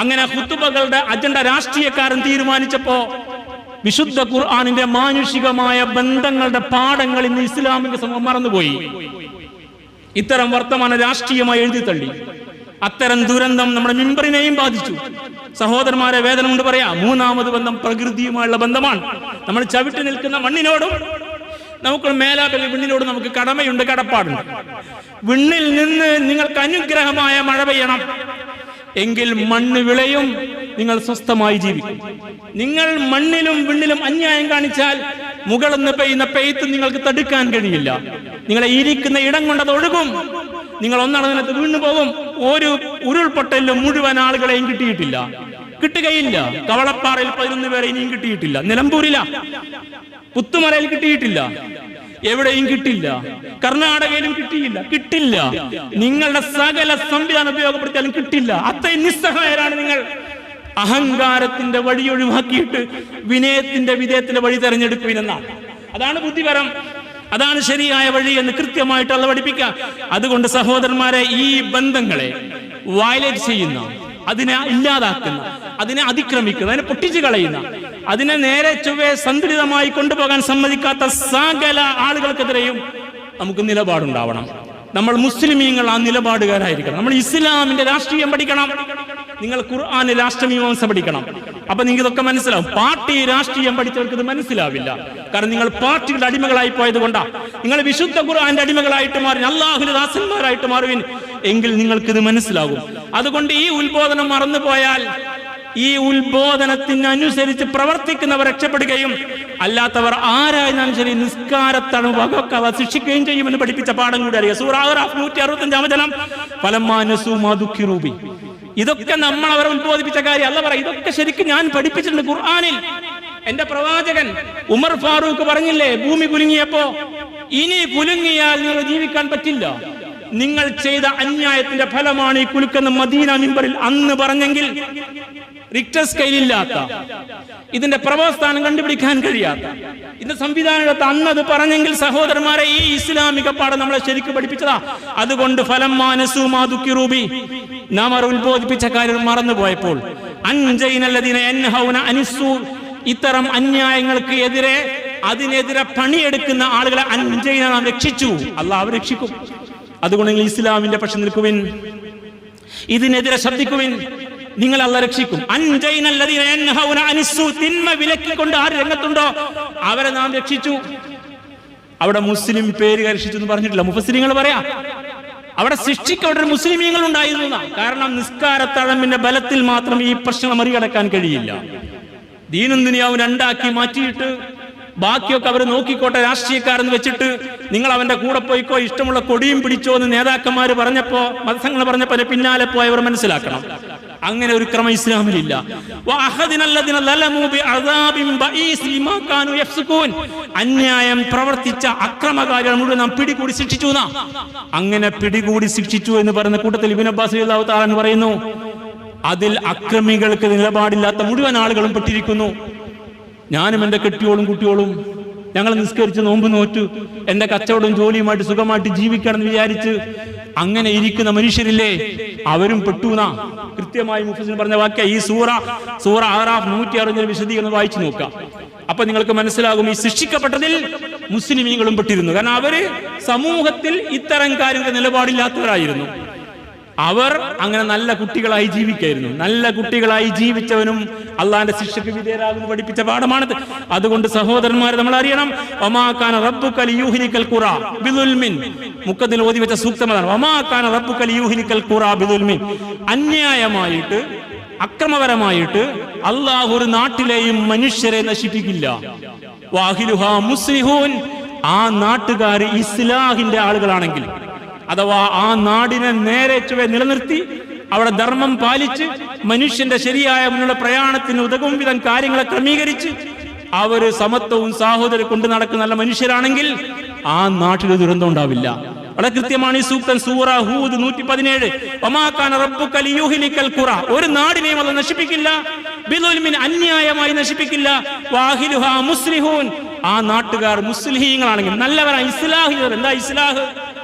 അങ്ങനെ ഖുത്ബകളുടെ അജണ്ട രാഷ്ട്രീയക്കാരൻ തീരുമാനിച്ചപ്പോ വിശുദ്ധ ഖുർആനിന്റെ മാനുഷികമായ ബന്ധങ്ങളുടെ പാഠങ്ങൾ ഇന്ന് ഇസ്ലാമിക സമൂഹം മറന്നുപോയി. ഇത്തരം വർത്തമാനം രാഷ്ട്രീയമായി എഴുതി തള്ളി. അത്തരം ദുരന്തം നമ്മുടെ മിമ്പറിനെയും ബാധിച്ചു. സഹോദരന്മാരെ, വേദന കൊണ്ട് പറയാം. മൂന്നാമത് ബന്ധം പ്രകൃതിയുമായുള്ള ബന്ധമാണ്. നമ്മൾ ചവിട്ടി നിൽക്കുന്ന മണ്ണിനോടും നമുക്ക് മേലാപള്ളി വിണ്ണിനോട് നമുക്ക് കടമയുണ്ട്, കടപ്പാടുണ്ട്. വിണ്ണിൽ നിന്ന് നിങ്ങൾക്ക് അനുഗ്രഹമായ മഴ പെയ്യണം എങ്കിൽ മണ്ണ് വിളയും, നിങ്ങൾ സ്വസ്ഥമായി ജീവിക്കും. നിങ്ങൾ മണ്ണിലും വിണ്ണിലും അന്യായം കാണിച്ചാൽ മുകളിൽ നിന്ന് പെയ്യുന്ന പെയ്ത്ത് നിങ്ങൾക്ക് തടുക്കാൻ കഴിയില്ല. നിങ്ങളെ ഇരിക്കുന്ന ഇടം കൊണ്ടത് ഒഴുകും. നിങ്ങൾ ഒന്നടനത്ത് വീണു പോകും. ഒരു ഉരുൾപൊട്ടലിലും മുഴുവൻ ആളുകളെയും കിട്ടിയിട്ടില്ല, കിട്ടുകയില്ല. കവളപ്പാറയിൽ 11 പേരെ ഇനിയും കിട്ടിയിട്ടില്ല. നിലമ്പൂരില, പുത്തുമലയിൽ കിട്ടിയിട്ടില്ല, എവിടെയും കിട്ടില്ല. കർണാടകയിലും കിട്ടില്ല. നിങ്ങളുടെ സകല സംവിധാനം ഉപയോഗപ്പെടുത്തിയാലും കിട്ടില്ല. അത്രയും നിസ്സഹായരാണ് നിങ്ങൾ. അഹങ്കാരത്തിന്റെ വഴി ഒഴിവാക്കിയിട്ട് വിനയത്തിന്റെ വഴി തെരഞ്ഞെടുക്കുവിനെന്നാണ്. അതാണ് ബുദ്ധിപരം, അതാണ് ശരിയായ വഴി എന്ന് കൃത്യമായിട്ട് അള്ള പഠിപ്പിക്കുക. അതുകൊണ്ട് സഹോദരന്മാരെ, ഈ ബന്ധങ്ങളെ വയലേറ്റ് ചെയ്യുന്ന, അതിനെ ഇല്ലാതാക്കുന്ന, അതിനെ അതിക്രമിക്കുന്ന, അതിനെ പൊട്ടിച്ചു കളയുന്ന, അതിനെ നേരെ ചൊവ്വേ സന്തുലിതമായി കൊണ്ടുപോകാൻ സമ്മതിക്കാത്ത സകല ആളുകൾക്കെതിരെയും നമുക്ക് നിലപാടുണ്ടാവണം. നമ്മൾ മുസ്ലിമീങ്ങൾ ആ നിലപാടുകാരായിരിക്കണം. നമ്മൾ ഇസ്ലാമിന്റെ രാഷ്ട്രീയം പഠിക്കണം. നിങ്ങൾ ഖുർആനിലെ രാഷ്ട്രമീമാംസ പഠിക്കണം. അപ്പൊ നിങ്ങൾക്ക് ഇതൊക്കെ മനസ്സിലാവും. പാർട്ടി രാഷ്ട്രീയം പഠിച്ചവർക്ക് ഇത് മനസ്സിലാവില്ല. കാരണം നിങ്ങൾ പാർട്ടികളുടെ അടിമകളായി പോയത് കൊണ്ടാണ്. നിങ്ങൾ വിശുദ്ധ ഖുർആന്റെ അടിമകളായിട്ട് മാറി, അല്ലാഹുവിന്റെ ദാസന്മാരായിട്ട് മാറുവിൻ എങ്കിൽ നിങ്ങൾക്കിത് മനസ്സിലാകും. അതുകൊണ്ട് ഈ ഉത്ബോധനം മറന്നുപോയാൽ, ഈ ഉത്ബോധനത്തിനനുസരിച്ച് പ്രവർത്തിക്കുന്നവർ രക്ഷപ്പെടുകയും അല്ലാത്തവർ ആരായിരുന്നാലും ശരി നിസ്കാരത്താണ് വകക്കവ ശിക്ഷിക്കുകയും ചെയ്യുമെന്ന് പഠിപ്പിച്ച പാഠം കൂടി അറിയാം. സൂറ അഹ്റാഫ് 165 വചനം, ഫലമ്മാ നസൂ മാ ദുഃഖിറൂ ബി. ഇതൊക്കെ നമ്മൾ അവരെ ഉത്ബോധിപ്പിച്ച കാര്യം അല്ല പറയും. ഇതൊക്കെ ശരിക്കും ഞാൻ പഠിപ്പിച്ചിട്ടുണ്ട് ഖുർആനിൽ. എന്റെ പ്രവാചകൻ ഉമർ ഫാറൂഖ് പറഞ്ഞില്ലേ, ഭൂമി കുലുങ്ങിയപ്പോ, ഇനി കുലുങ്ങിയാൽ നിങ്ങൾ ജീവിക്കാൻ പറ്റില്ല, നിങ്ങൾ ചെയ്ത അന്യായത്തിന്റെ ഫലമാണ് ഈ കുലുക്കുന്ന മദീന മിമ്പറിൽ അന്ന് പറഞ്ഞെങ്കിൽ, റിക്ടർ സ്കെയിലില്ലാത്ത, ഇതിന്റെ പ്രഭവസ്ഥാനം കണ്ടുപിടിക്കാൻ കഴിയാത്ത, ഇതിന്റെ സംവിധാനത്തെ അന്നത് പറഞ്ഞെങ്കിൽ സഹോദരന്മാരെ, ഈ ഇസ്ലാമിക പാഠം നമ്മളെ ശരിക്കും പഠിപ്പിച്ചതാ. അതുകൊണ്ട് ഫലമ്മാ നസൂ മാ ദുഃഖിറൂ ബി, നാം അവർ ഉത്ബോധിപ്പിച്ച കാര്യം മറന്നുപോയപ്പോൾ, അൻജൈനല്ലദീന യൻഹൗന അനിസ്സൂ, ഇത്തരം അന്യായങ്ങൾക്ക് എതിരെ അതിനെതിരെ പണിയെടുക്കുന്ന ആളുകളെ അൻജൈന നാം രക്ഷിച്ചു. അല്ലാഹു അവരെ രക്ഷിക്കും. അതുകൊണ്ട് നിങ്ങൾ ഇസ്ലാമിന്റെ പക്ഷം നിൽക്കുവിൻ, ഇതിനെതിരെ ശബ്ദിക്കുവിൻ, നിങ്ങൾ അല്ലാഹു രക്ഷിക്കും. അൻജൈനല്ലദീന യൻഹൗന അനിസ്സൂ, തിന്മ വിലക്കിക്കൊണ്ട് ആര് രംഗത്തുണ്ടോ അവരെ നാം രക്ഷിച്ചു. അവിടെ മുസ്ലിം പേര് രക്ഷിച്ചു എന്ന് പറഞ്ഞിട്ടില്ല. മുഫസ്സിരീങ്ങൾ പറയാ അവിടെ ശിക്ഷിക്കപ്പെട്ട മുസ്ലിമീങ്ങൾ ഉണ്ടായിരുന്നു. കാരണം നിസ്കാരത്തഴമ്പിന്റെ ബലത്തിൽ മാത്രം ഈ പ്രശ്നം മറികടക്കാൻ കഴിയില്ല. ദീനും ദുനിയാവും രണ്ടാക്കി മാറ്റിയിട്ട് ബാക്കിയൊക്കെ അവർ നോക്കിക്കോട്ടെ രാഷ്ട്രീയക്കാരെന്ന് വെച്ചിട്ട് നിങ്ങൾ അവന്റെ കൂടെ പോയിക്കോ, ഇഷ്ടമുള്ള കൊടിയും പിടിച്ചോ എന്ന് നേതാക്കന്മാർ പറഞ്ഞപ്പോ, മതസംഘടന പറഞ്ഞപ്പോ പിന്നാലെ പോയവർ മനസ്സിലാക്കണം, അങ്ങനെ ഒരു ക്രമം ഇസ്ലാമിലില്ല. അന്യായം പ്രവർത്തിച്ച അക്രമകാരികൾ മുഴുവൻ നാം പിടികൂടി ശിക്ഷിച്ചു. അങ്ങനെ പിടികൂടി ശിക്ഷിച്ചു എന്ന് പറയുന്ന കൂട്ടത്തിൽ ഇബ്നു അബ്ബാസ് റളിയല്ലാഹു തആല എന്ന് പറയുന്നു, അതിൽ അക്രമികൾക്ക് നിലപാടില്ലാത്ത മുഴുവൻ ആളുകളും പെട്ടിരിക്കുന്നു. ഞാനും എൻ്റെ കെട്ടിയോളും കുട്ടിയോളും ഞങ്ങൾ നിസ്കരിച്ച് നോമ്പ് നോറ്റു എൻ്റെ കച്ചവടവും ജോലിയുമായിട്ട് സുഖമായിട്ട് ജീവിക്കണം എന്ന് വിചാരിച്ച് അങ്ങനെ ഇരിക്കുന്ന മനുഷ്യരില്ലേ, അവരും പെട്ടുന്നാ കൃത്യമായി മുഫസ്സിർ പറഞ്ഞ വാക്യ. ഈ സൂറ അഹ്റാഫ് 160 വിശദീകരണം വായിച്ചു നോക്കാം. അപ്പൊ നിങ്ങൾക്ക് മനസ്സിലാകും, ഈ ശിക്ഷിക്കപ്പെട്ടതിൽ മുസ്ലിമീങ്ങളും പെട്ടിരുന്നു. കാരണം അവര് സമൂഹത്തിൽ ഇത്തരം കാര്യങ്ങളുടെ നിലപാടില്ലാത്തവരായിരുന്നു. അവർ അങ്ങനെ നല്ല കുട്ടികളായി ജീവിക്കായിരുന്നു. നല്ല കുട്ടികളായി ജീവിച്ചവനും അള്ളാന്റെ ശിക്ഷയ്ക്ക് വിധേയരാകുന്നു പഠിപ്പിച്ച പാഠമാണിത്. അതുകൊണ്ട് സഹോദരന്മാരെ നമ്മൾ അറിയണം, വമാകാന റബ്ബുക ലിയുഹ്ലികൽ ഖുറാ ബിദുൽമിൻ. മുഖത്തിൽ ഓതി വെച്ച സൂക്തമാണ് വമാകാന റബ്ബുക ലിയുഹ്ലികൽ ഖുറാ ബിദുൽമിൻ. അന്യായമായിട്ട് അക്രമപരമായിട്ട് അള്ളാഹു ഒരു നാട്ടിലെയും മനുഷ്യരെ നശിപ്പിക്കില്ല. വാഹിലുഹാ മുസ്ലിഹൂൻ. ആ നാട്ടുകാർ ഇസ്ലാഹിന്റെ ആളുകളാണെങ്കിൽ, അഥവാ ആ നാടിനെ നേരെ ചൊവ്വെ നിലനിർത്തി അവിടെ ധർമ്മം പാലിച്ച് മനുഷ്യന്റെ ശരിയായ മുന്നുള്ള പ്രയാണത്തിന് ഉതകും വിധം കാര്യങ്ങളെ ക്രമീകരിച്ച് അവര് സമത്വവും സാഹോദര്യം കൊണ്ട് നടക്കുന്ന നല്ല മനുഷ്യരാണെങ്കിൽ ആ നാട്ടിൽ ദുരന്തം ഉണ്ടാവില്ല. വളരെ കൃത്യമാണ് ഈ സൂക്തം. സൂറ ഹൂദ് 117. വമാകാന റബ്ബുക ലിയുഹ്ലികൽ ഖുറ. ഒരു നാടിനെയും അത് നശിപ്പിക്കില്ല. ബിദുൽമിൻ. അന്യായമായി നശിപ്പിക്കില്ല. വാഹിലുഹാ മുസ്ലിഹൂൻ. ആ നാട്ടുകാർ മുസ്ലിഹീങ്ങളാണെങ്കിൽ നല്ലവരാണ്, ഇസ്ലാഹികൾ. എന്താ ഇസ്ലാഹ്?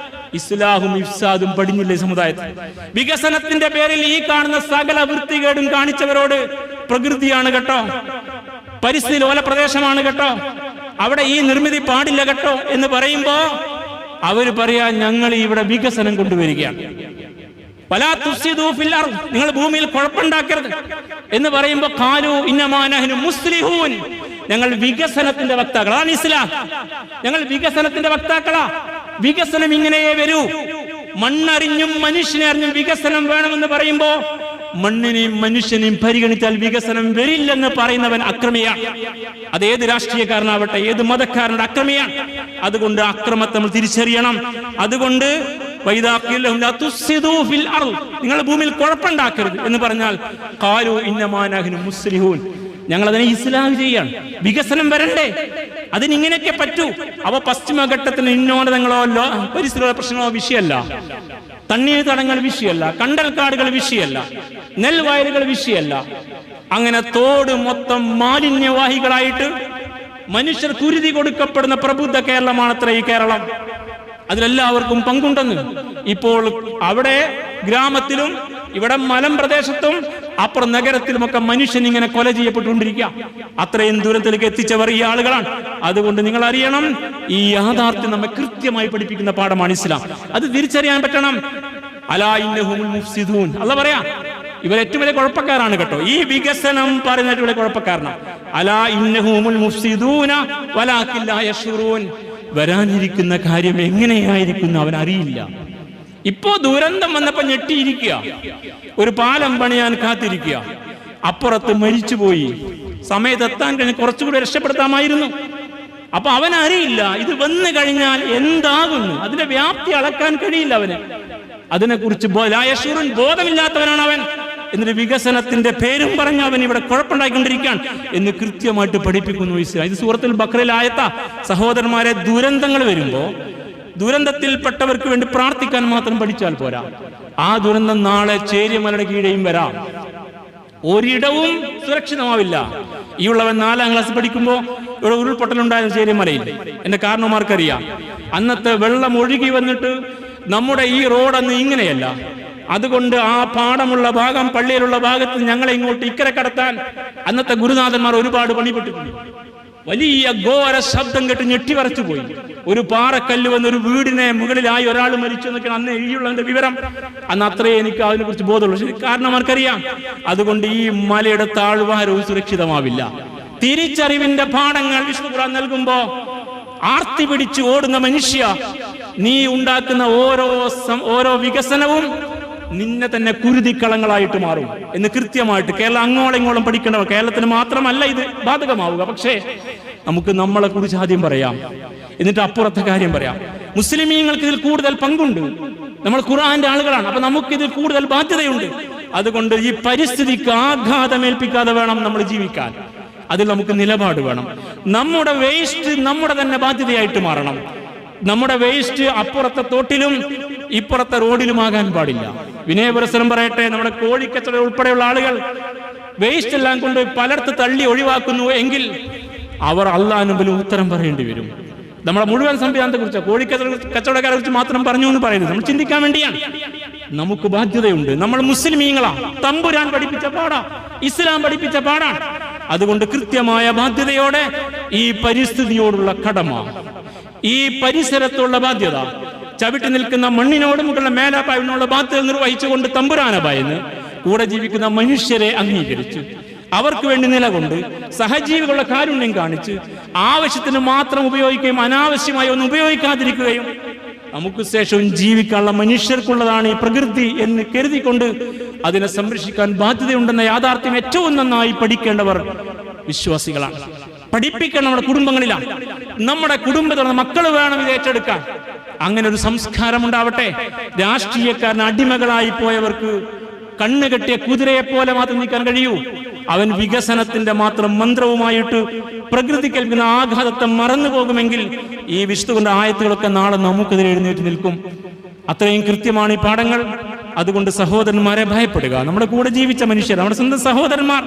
ഇസ്ലാഹും ഇഫ്സാദും പടിഞ്ഞില്ലേ സമുദായത്തിൽ? വികസനത്തിന്റെ പേരിൽ ഈ കാണുന്ന സകല വൃത്തികേടും കാണിച്ചവരോട് പ്രകൃതിയാണ് കേട്ടോ, പരിസ്ഥിതി ലോല പ്രദേശമാണ് കേട്ടോ, അവിടെ ഈ നിർമ്മിതി പാടില്ല കേട്ടോ എന്ന് പറയുമ്പോ അവര് പറയാ ഞങ്ങൾ ഇവിടെ വികസനം കൊണ്ടുവരികയാണ്. വലാ തുഫ്സിദൂ ഫിൽ അർദ്. നിങ്ങൾ ഭൂമിയിൽ കുഴപ്പമുണ്ടാക്കരുത് എന്ന് പറയുമ്പോ ഖാലൂ ഇന്നമാ നഹ്നു മുസ്ലിഹൂൻ. ഞങ്ങൾ വികസനത്തിന്റെ വക്താക്കളാണ്. ഇസ്ലാം ഞങ്ങൾ വികസനത്തിന്റെ വക്താക്കളാ. വികസനം ഇങ്ങനെയേ വരൂ. മണ്ണറിഞ്ഞും മനുഷ്യനെ അറിഞ്ഞും വികസനം വേണമെന്ന് പറയുമ്പോ മണ്ണിനെയും മനുഷ്യനെയും പരിഗണിച്ചാൽ വികസനം വരില്ലെന്ന് പറയുന്നവൻ അക്രമിയാണ്. അത് ഏത് രാഷ്ട്രീയക്കാരനാവട്ടെ, ഏത് മതക്കാരനുടെ അക്രമിയാണ്. അതുകൊണ്ട് അക്രമത്തെ നമ്മൾ തിരിച്ചറിയണം. അതുകൊണ്ട് നിങ്ങൾ ഭൂമിയിൽ കുഴപ്പമുണ്ടാക്കരുത് എന്ന് പറഞ്ഞാൽ ഖാലൂ ഇന്നമാ നഹ്നു മുസ്ലിഹൂൻ. ഞങ്ങൾ അതിനെ ഇസ്ലാം ചെയ്യാണ്. വികസനം വരണ്ടേ, അതിനിങ്ങനെയൊക്കെ പറ്റൂ. അവ പശ്ചിമഘട്ടത്തിന് ഉന്നോന്നതങ്ങളോ പരിസ്ഥിതി പ്രശ്നങ്ങളോ വിഷയമല്ല, തണ്ണീർത്തടങ്ങൾ വിഷയമല്ല, കണ്ടൽക്കാടുകൾ വിഷയമല്ല, നെൽവയലുകൾ വിഷയമല്ല. അങ്ങനെ തോട് മൊത്തം മാലിന്യവാഹികളായിട്ട് മനുഷ്യർ കുരുതി കൊടുക്കപ്പെടുന്ന പ്രബുദ്ധ കേരളമാണത്ര ഈ കേരളം. അതിലെല്ലാവർക്കും പങ്കുണ്ടെന്ന്. ഇപ്പോൾ അവിടെ ഗ്രാമത്തിലും ഇവിടെ മലമ്പ്രദേശത്തും അപ്പുറം നഗരത്തിലുമൊക്കെ മനുഷ്യൻ ഇങ്ങനെ കൊല ചെയ്യപ്പെട്ടുകൊണ്ടിരിക്കുക. അത്രയും ദൂരത്തിലേക്ക് എത്തിച്ചവർ ഈ ആളുകളാണ്. അതുകൊണ്ട് നിങ്ങൾ അറിയണം, ഈ യാഥാർത്ഥ്യം നമ്മെ കൃത്യമായി പഠിപ്പിക്കുന്ന പാഠമാണ് ഇസ്ലാം. അത് തിരിച്ചറിയാൻ പറ്റണം. അലാ ഇന്നഹുമുൽ മുഫ്സിദൂൻ. അല്ലാഹ് പറയാ ഇവർ ഏറ്റവും വലിയ കുഴപ്പക്കാരാണ് കേട്ടോ. ഈ വികസനം പറയുന്ന ഏറ്റവും വലിയ കുഴപ്പക്കാരനാണ്. അലാ ഇന്നഹുമുൽ മുഫ്സിദൂന വലാകിൻ ലാ യശ്ഉറൂൻ. വരാനിരിക്കുന്ന കാര്യം എങ്ങനെയായിരിക്കും അവൻ അറിയില്ല. ഇപ്പോ ദുരന്തം വന്നപ്പോ ഞെട്ടിയിരിക്കുക, ഒരു പാലം പണിയാൻ കാത്തിരിക്കുക, അപ്പുറത്ത് മരിച്ചുപോയി, സമയത്തെത്താൻ കഴിഞ്ഞ് കുറച്ചുകൂടി രക്ഷപ്പെടുത്താമായിരുന്നു. അപ്പൊ അവനറിയില്ല ഇത് വന്നു കഴിഞ്ഞാൽ എന്താകുന്നു, അതിന്റെ വ്യാപ്തി അളക്കാൻ കഴിയില്ല അവന്. അതിനെക്കുറിച്ച് ബോധമില്ലാത്തവനാണ് അവൻ. എന്നിട്ട് വികസനത്തിന്റെ പേരും പറഞ്ഞ് അവൻ ഇവിടെ കുഴപ്പമുണ്ടായിക്കൊണ്ടിരിക്കുകയാണ് എന്ന് കൃത്യമായിട്ട് പഠിപ്പിക്കുന്നു ഇസ്ലാം. ഇത് സൂറത്തുൽ ബഖറയിൽ ആയത്താ. സഹോദരന്മാരെ, ദുരന്തങ്ങൾ വരുമ്പോ ദുരന്തത്തിൽപ്പെട്ടവർക്ക് വേണ്ടി പ്രാർത്ഥിക്കാൻ മാത്രം പഠിച്ചാൽ പോരാ. ആ ദുരന്തം നാളെ ചേരിമലയുടെ കീഴെയും വരാം. ഒരിടവും സുരക്ഷിതമാവില്ല. ഈ ഉള്ളവൻ 4ാം ക്ലാസ് പഠിക്കുമ്പോൾ ഇവിടെ ഉരുൾപൊട്ടലുണ്ടായിരുന്നു ചേരിമലയിൽ. എന്റെ കാരണവന്മാർക്കറിയാം. അന്നത്തെ വെള്ളം ഒഴുകി വന്നിട്ട് നമ്മുടെ ഈ റോഡന്ന് ഇങ്ങനെയല്ല. അതുകൊണ്ട് ആ പാടമുള്ള ഭാഗം, പള്ളിയിലുള്ള ഭാഗത്ത് ഞങ്ങളെ ഇങ്ങോട്ട് ഇക്കരെ കടത്താൻ അന്നത്തെ ഗുരുനാഥന്മാർ ഒരുപാട് പണിപ്പെട്ടിട്ടുണ്ട്. വലിയ ഘോര ശബ്ദം കേട്ട് ഞെട്ടിവരച്ചു പോയി. ഒരു പാറക്കല്ല് വന്ന് ഒരു വീടിനെ മുകളിലായി ഒരാൾ മരിച്ചു എന്നൊക്കെയാണ് അന്ന് എഴുതിയുള്ളതിന്റെ വിവരം. അന്ന് അത്രയേ എനിക്ക് അതിനെ കുറിച്ച് ബോധമുള്ളൂ. കാരണം അവർക്കറിയാം. അതുകൊണ്ട് ഈ മലയുടെ താഴ്വാരവും സുരക്ഷിതമാവില്ല. തിരിച്ചറിവിന്റെ പാഠങ്ങൾ വിശുദ്ധ ഖുർആൻ നൽകുമ്പോ ആർത്തി പിടിച്ച് ഓടുന്ന മനുഷ്യ, നീ ഉണ്ടാക്കുന്ന ഓരോ വികസനവും നിന്നെ തന്നെ കുരുതിക്കളങ്ങളായിട്ട് മാറും എന്ന് കൃത്യമായിട്ട് കേരളം അങ്ങോളം ഇങ്ങോളം പഠിക്കേണ്ടവർ. കേരളത്തിന് മാത്രമല്ല ഇത് ബാധകമാവുക. പക്ഷേ നമുക്ക് നമ്മളെ കുറിച്ച് ആദ്യം പറയാം, എന്നിട്ട് അപ്പുറത്തെ കാര്യം പറയാം. മുസ്ലിമീങ്ങൾക്ക് ഇതിൽ കൂടുതൽ പങ്കുണ്ട്. നമ്മൾ ഖുർആന്റെ ആളുകളാണ്. അപ്പൊ നമുക്ക് ഇതിൽ കൂടുതൽ ബാധ്യതയുണ്ട്. അതുകൊണ്ട് ഈ പരിസ്ഥിതിക്ക് ആഘാതമേൽപ്പിക്കാതെ വേണം നമ്മൾ ജീവിക്കാൻ. അതിൽ നമുക്ക് നിലപാട് വേണം. നമ്മുടെ വേസ്റ്റ് നമ്മുടെ തന്നെ ബാധ്യതയായിട്ട് മാറണം. നമ്മുടെ വേസ്റ്റ് അപ്പുറത്തെ തോട്ടിലും ഇപ്പുറത്തെ റോഡിലുമാകാൻ പാടില്ല. വിനയപുരസരം പറയട്ടെ, നമ്മുടെ കോഴിക്കച്ചവടം ഉൾപ്പെടെയുള്ള ആളുകൾ വേസ്റ്റ് എല്ലാം കൊണ്ട് പലർത്ത് തള്ളി ഒഴിവാക്കുന്നു എങ്കിൽ അവർ അല്ലാഹുവിന് മുമ്പിൽ ഉത്തരം പറയേണ്ടി വരും. നമ്മുടെ മുഴുവൻ സംവിധാനത്തെ കുറിച്ച്, കച്ചവടക്കാരെ കുറിച്ച് മാത്രം പറഞ്ഞു എന്ന് പറയുന്നത് നമ്മൾ ചിന്തിക്കാൻ വേണ്ടിയാണ്. നമുക്ക് ബാധ്യതയുണ്ട്. നമ്മൾ മുസ്ലിമീങ്ങളാ. തമ്പുരാൻ പഠിപ്പിച്ച പാടാ, ഇസ്ലാം പഠിപ്പിച്ച പാടാണ്. അതുകൊണ്ട് കൃത്യമായ ബാധ്യതയോടെ ഈ പരിസ്ഥിതിയോടുള്ള കടമ, ഈ പരിസരത്തുള്ള ബാധ്യത, ചവിട്ടി നിൽക്കുന്ന മണ്ണിനോട് മുകളിലെ മേലാപ്പാവിനോട് ബാധ്യത നിർവഹിച്ചുകൊണ്ട് തമ്പുരാനെ ഭയന്ന് കൂടെ ജീവിക്കുന്ന മനുഷ്യരെ അംഗീകരിച്ച് അവർക്ക് വേണ്ടി നിലകൊണ്ട് സഹജീവികളുടെ കാരുണ്യം കാണിച്ച് ആവശ്യത്തിന് മാത്രം ഉപയോഗിക്കുകയും അനാവശ്യമായി ഒന്നും ഉപയോഗിക്കാതിരിക്കുകയും നമുക്ക് ശേഷവും ജീവിക്കാനുള്ള മനുഷ്യർക്കുള്ളതാണ് ഈ പ്രകൃതി എന്ന് കരുതിക്കൊണ്ട് അതിനെ സംരക്ഷിക്കാൻ ബാധ്യതയുണ്ടെന്ന യാഥാർത്ഥ്യം ഏറ്റവും നന്നായി പഠിക്കേണ്ടവർ വിശ്വാസികളാണ്. പഠിപ്പിക്കണം നമ്മുടെ കുടുംബങ്ങളിലാണ്. നമ്മുടെ കുടുംബത്തിലുള്ള മക്കൾ വേണം ഇത് ഏറ്റെടുക്കാൻ. അങ്ങനെ ഒരു സംസ്കാരം ഉണ്ടാവട്ടെ. രാഷ്ട്രീയക്കാരന് അടിമകളായി പോയവർക്ക് കണ്ണുകെട്ടിയ കുതിരയെ പോലെ മാത്രം നിൽക്കാൻ കഴിയൂ. അവൻ വികസനത്തിന്റെ മാത്രം മന്ത്രവുമായിട്ട് പ്രകൃതി കേൾക്കുന്ന ആഘാതത്തെ മറന്നു പോകുമെങ്കിൽ ഈ വിശുദ്ധ ആയത്തുകളൊക്കെ നാളെ നമുക്കെതിരെ എഴുന്നേറ്റ് നിൽക്കും. അത്രയും കൃത്യമാണ് ഈ പാഠങ്ങൾ. അതുകൊണ്ട് സഹോദരന്മാരെ ഭയപ്പെടുക. നമ്മുടെ കൂടെ ജീവിച്ച മനുഷ്യർ, നമ്മുടെ സ്വന്തം സഹോദരന്മാർ,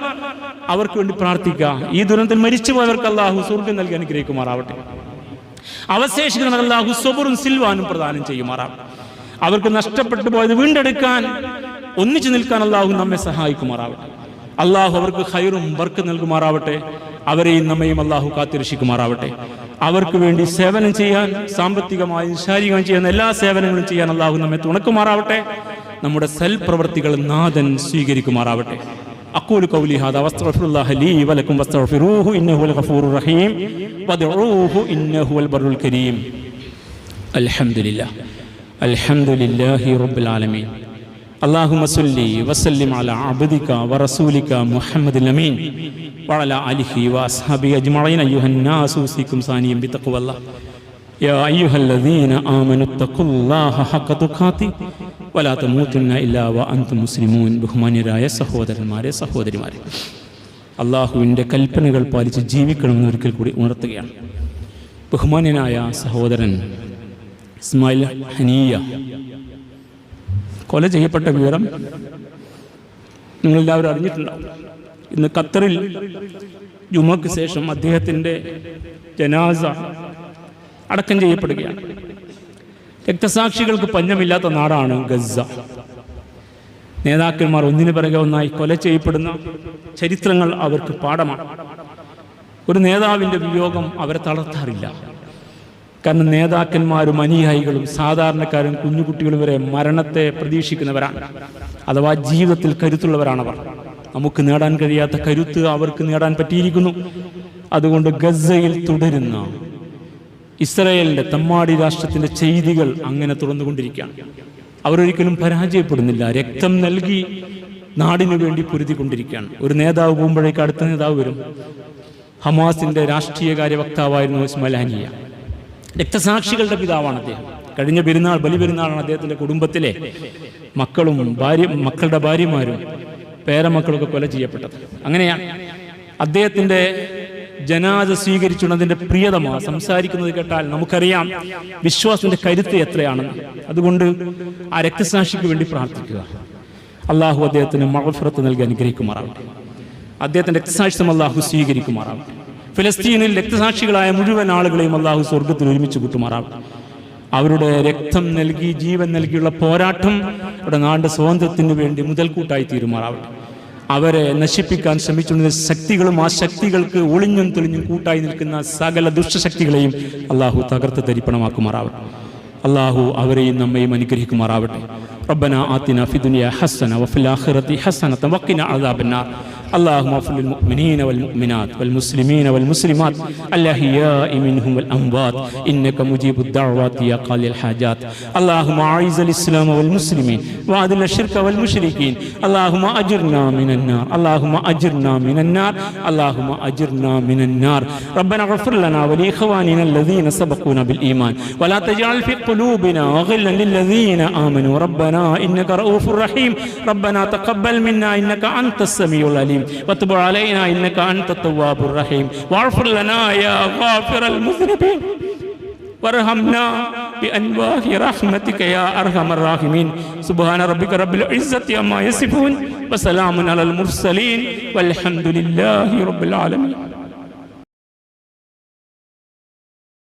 അവർക്ക് വേണ്ടി പ്രാർത്ഥിക്കുക. ഈ ദുരന്തത്തിൽ മരിച്ചുപോയവർക്ക് അല്ലാഹു സ്വർഗ്ഗം നൽകി അനുഗ്രഹിക്കുമാറാവട്ടെ. അവശേഷിക്കുന്ന അല്ലാഹു സബറും സിൽവാനും പ്രദാനം ചെയ്യുമാറാവട്ടെ. അവർക്ക് നഷ്ടപ്പെട്ടു പോയത് വീണ്ടെടുക്കാൻ ഒന്നിച്ചു നിൽക്കാൻ അല്ലാഹു നമ്മെ സഹായിക്കുമാറാവട്ടെ. അല്ലാഹു അവർക്ക് ഖൈറും ബർക്കത്തും നൽകുമാറാവട്ടെ. അവരെയും നമ്മയും അല്ലാഹു കാത്തുരക്ഷിക്കുമാറാവട്ടെ. അവർക്ക് വേണ്ടി സേവനം ചെയ്യാൻ, സാമ്പത്തികമായും ശാരീരികമായും ചെയ്യുന്ന എല്ലാ സേവനങ്ങളും ചെയ്യാൻ അല്ലാഹു നമ്മെ തുണക്കുമാറാവട്ടെ. നമ്മുടെ സൽപ്രവൃത്തികൾ നാഥൻ സ്വീകരിക്കുമാറാവട്ടെ. أقول قولي هذا واستغفر الله لي ولكم واستغفروه إنه هو الغفور الرحيم وادعوه إنه هو البر الكريم. الحمد لله رب العالمين. اللهم صل وسلم على عبدك ورسولك محمد الأمين وعلى آله وأصحابه أجمعين. أيها الناس أوصيكم ثانيا بتقوى الله. يا أيها الذين آمنوا اتقوا الله حق تقاته ولا تموتن إلا وأنتم مسلمون. ബഹുമാന്യരായ സഹോദരന്മാരെ, സഹോദരിമാരെ, അള്ളാഹുവിൻ്റെ കൽപ്പനകൾ പാലിച്ച് ജീവിക്കണമെന്ന് ഒരിക്കൽ കൂടി ഉണർത്തുകയാണ്. ബഹുമാന്യനായ സഹോദരൻ ഇസ്മായിൽ ഹനിയ കൊല ചെയ്യപ്പെട്ട വിവരം നിങ്ങളെല്ലാവരും അറിഞ്ഞിട്ടുണ്ടാവും. ഇന്ന് ഖത്തറിൽ ജുമക്ക് ശേഷം അദ്ദേഹത്തിൻ്റെ ജനാസ അടക്കം ചെയ്യപ്പെടുകയാണ്. രക്തസാക്ഷികൾക്ക് പഞ്ഞമില്ലാത്ത നാടാണ് ഗസ. നേതാക്കന്മാർ ഒന്നിനു പിറകെ ഒന്നായി കൊല ചെയ്യപ്പെടുന്ന ചരിത്രങ്ങൾ അവർക്ക് പാഠമാണ്. ഒരു നേതാവിൻ്റെ വിയോഗം അവരെ തളർത്താറില്ല. കാരണം നേതാക്കന്മാരും അനുയായികളും സാധാരണക്കാരും കുഞ്ഞുകുട്ടികളും വരെ മരണത്തെ പ്രതീക്ഷിക്കുന്നവരാണ്. അഥവാ ജീവിതത്തിൽ കരുത്തുള്ളവരാണവർ. നമുക്ക് നേടാൻ കഴിയാത്ത കരുത്ത് അവർക്ക് നേടാൻ പറ്റിയിരിക്കുന്നു. അതുകൊണ്ട് ഗസയിൽ തുടരുന്ന ഇസ്രായേലിൻ്റെ തമ്മാടി രാഷ്ട്രത്തിൻ്റെ ചെയ്തികൾ അങ്ങനെ തുറന്നുകൊണ്ടിരിക്കുകയാണ്. അവരൊരിക്കലും പരാജയപ്പെടുന്നില്ല. രക്തം നൽകി നാടിനു വേണ്ടി പൊരുതിക്കൊണ്ടിരിക്കുകയാണ്. ഒരു നേതാവ് പോകുമ്പോഴേക്ക് അടുത്ത നേതാവ് വരും. ഹമാസിൻ്റെ രാഷ്ട്രീയകാര്യ വക്താവായിരുന്നു ഇസ്മായിൽ ഹനിയ. രക്തസാക്ഷികളുടെ പിതാവാണ് അദ്ദേഹം. കഴിഞ്ഞ പെരുന്നാൾ, ബലിപെരുന്നാളാണ് അദ്ദേഹത്തിൻ്റെ കുടുംബത്തിലെ മക്കളുടെ ഭാര്യമാരും പേരമക്കളൊക്കെ കൊല ചെയ്യപ്പെട്ടത്. അങ്ങനെയാണ് അദ്ദേഹത്തിൻ്റെ ജനാസ സ്വീകരിച്ചുള്ളതിൻ്റെ പ്രിയതമ സംസാരിക്കുന്നത് കേട്ടാൽ നമുക്കറിയാം വിശ്വാസത്തിൻ്റെ കരുത്ത് എത്രയാണെന്ന്. അതുകൊണ്ട് ആ രക്തസാക്ഷിക്ക് വേണ്ടി പ്രാർത്ഥിക്കുക. അള്ളാഹു അദ്ദേഹത്തിന് മഗ്ഫിറത്ത് നൽകി അനുഗ്രഹിക്കുമാറാവട്ടെ. അദ്ദേഹത്തിൻ്റെ രക്തസാക്ഷിത്വം അള്ളാഹു സ്വീകരിക്കുമാറാവട്ടെ. ഫലസ്തീനിൽ രക്തസാക്ഷികളായ മുഴുവൻ ആളുകളെയും അള്ളാഹു സ്വർഗത്തിൽ ഒരുമിച്ച് കൂട്ടുമാറാവട്ടെ. അവരുടെ രക്തം നൽകി, ജീവൻ നൽകിയുള്ള പോരാട്ടം അവരുടെ നാടിൻ്റെ സ്വാതന്ത്ര്യത്തിന് വേണ്ടി മുതൽക്കൂട്ടായി തീരുമാറാവട്ടെ. അവരെ നശിപ്പിക്കാൻ ശ്രമിച്ചുകൊണ്ടിരുന്ന ശക്തികളും ആ ശക്തികൾക്ക് ഒളിഞ്ഞും തെളിഞ്ഞും കൂട്ടായി നിൽക്കുന്ന സകല ദുഷ്ടശക്തികളെയും അള്ളാഹു തകർത്ത് തരിപ്പണമാക്കുമാറാവട്ടെ. അള്ളാഹു അവരെയും നമ്മയും അനുഗ്രഹിക്കുമാറാവട്ടെ. ربنا آتنا في الدنيا حسنة وفي الآخرة حسنة وقنا عذاب النار. اللهم اغفر للمؤمنين والمؤمنات والمسلمين والمسلمات الأحياء منهم والأموات إنك مجيب الدعوات يا قاضي الحاجات. اللهم أعز الإسلام والمسلمين وأذل الشرك والمشركين. اللهم أجرنا من النار. اللهم أجرنا من النار. اللهم أجرنا من النار. ربنا اغفر لنا ولإخواننا الذين سبقونا بالإيمان ولا تجعل في قلوبنا غلا للذين آمنوا ربنا إنك رؤوف رحيم. ربنا تقبل منا إنك أنت السميع العليم وتب علينا إنك أنت التواب الرحيم واغفر لنا يا غافر المذنبين وارحمنا بأنواع رحمتك يا أرحم الراحمين. سبحان ربك رب العزة عما يصفون وسلام على المرسلين والحمد لله رب العالمين.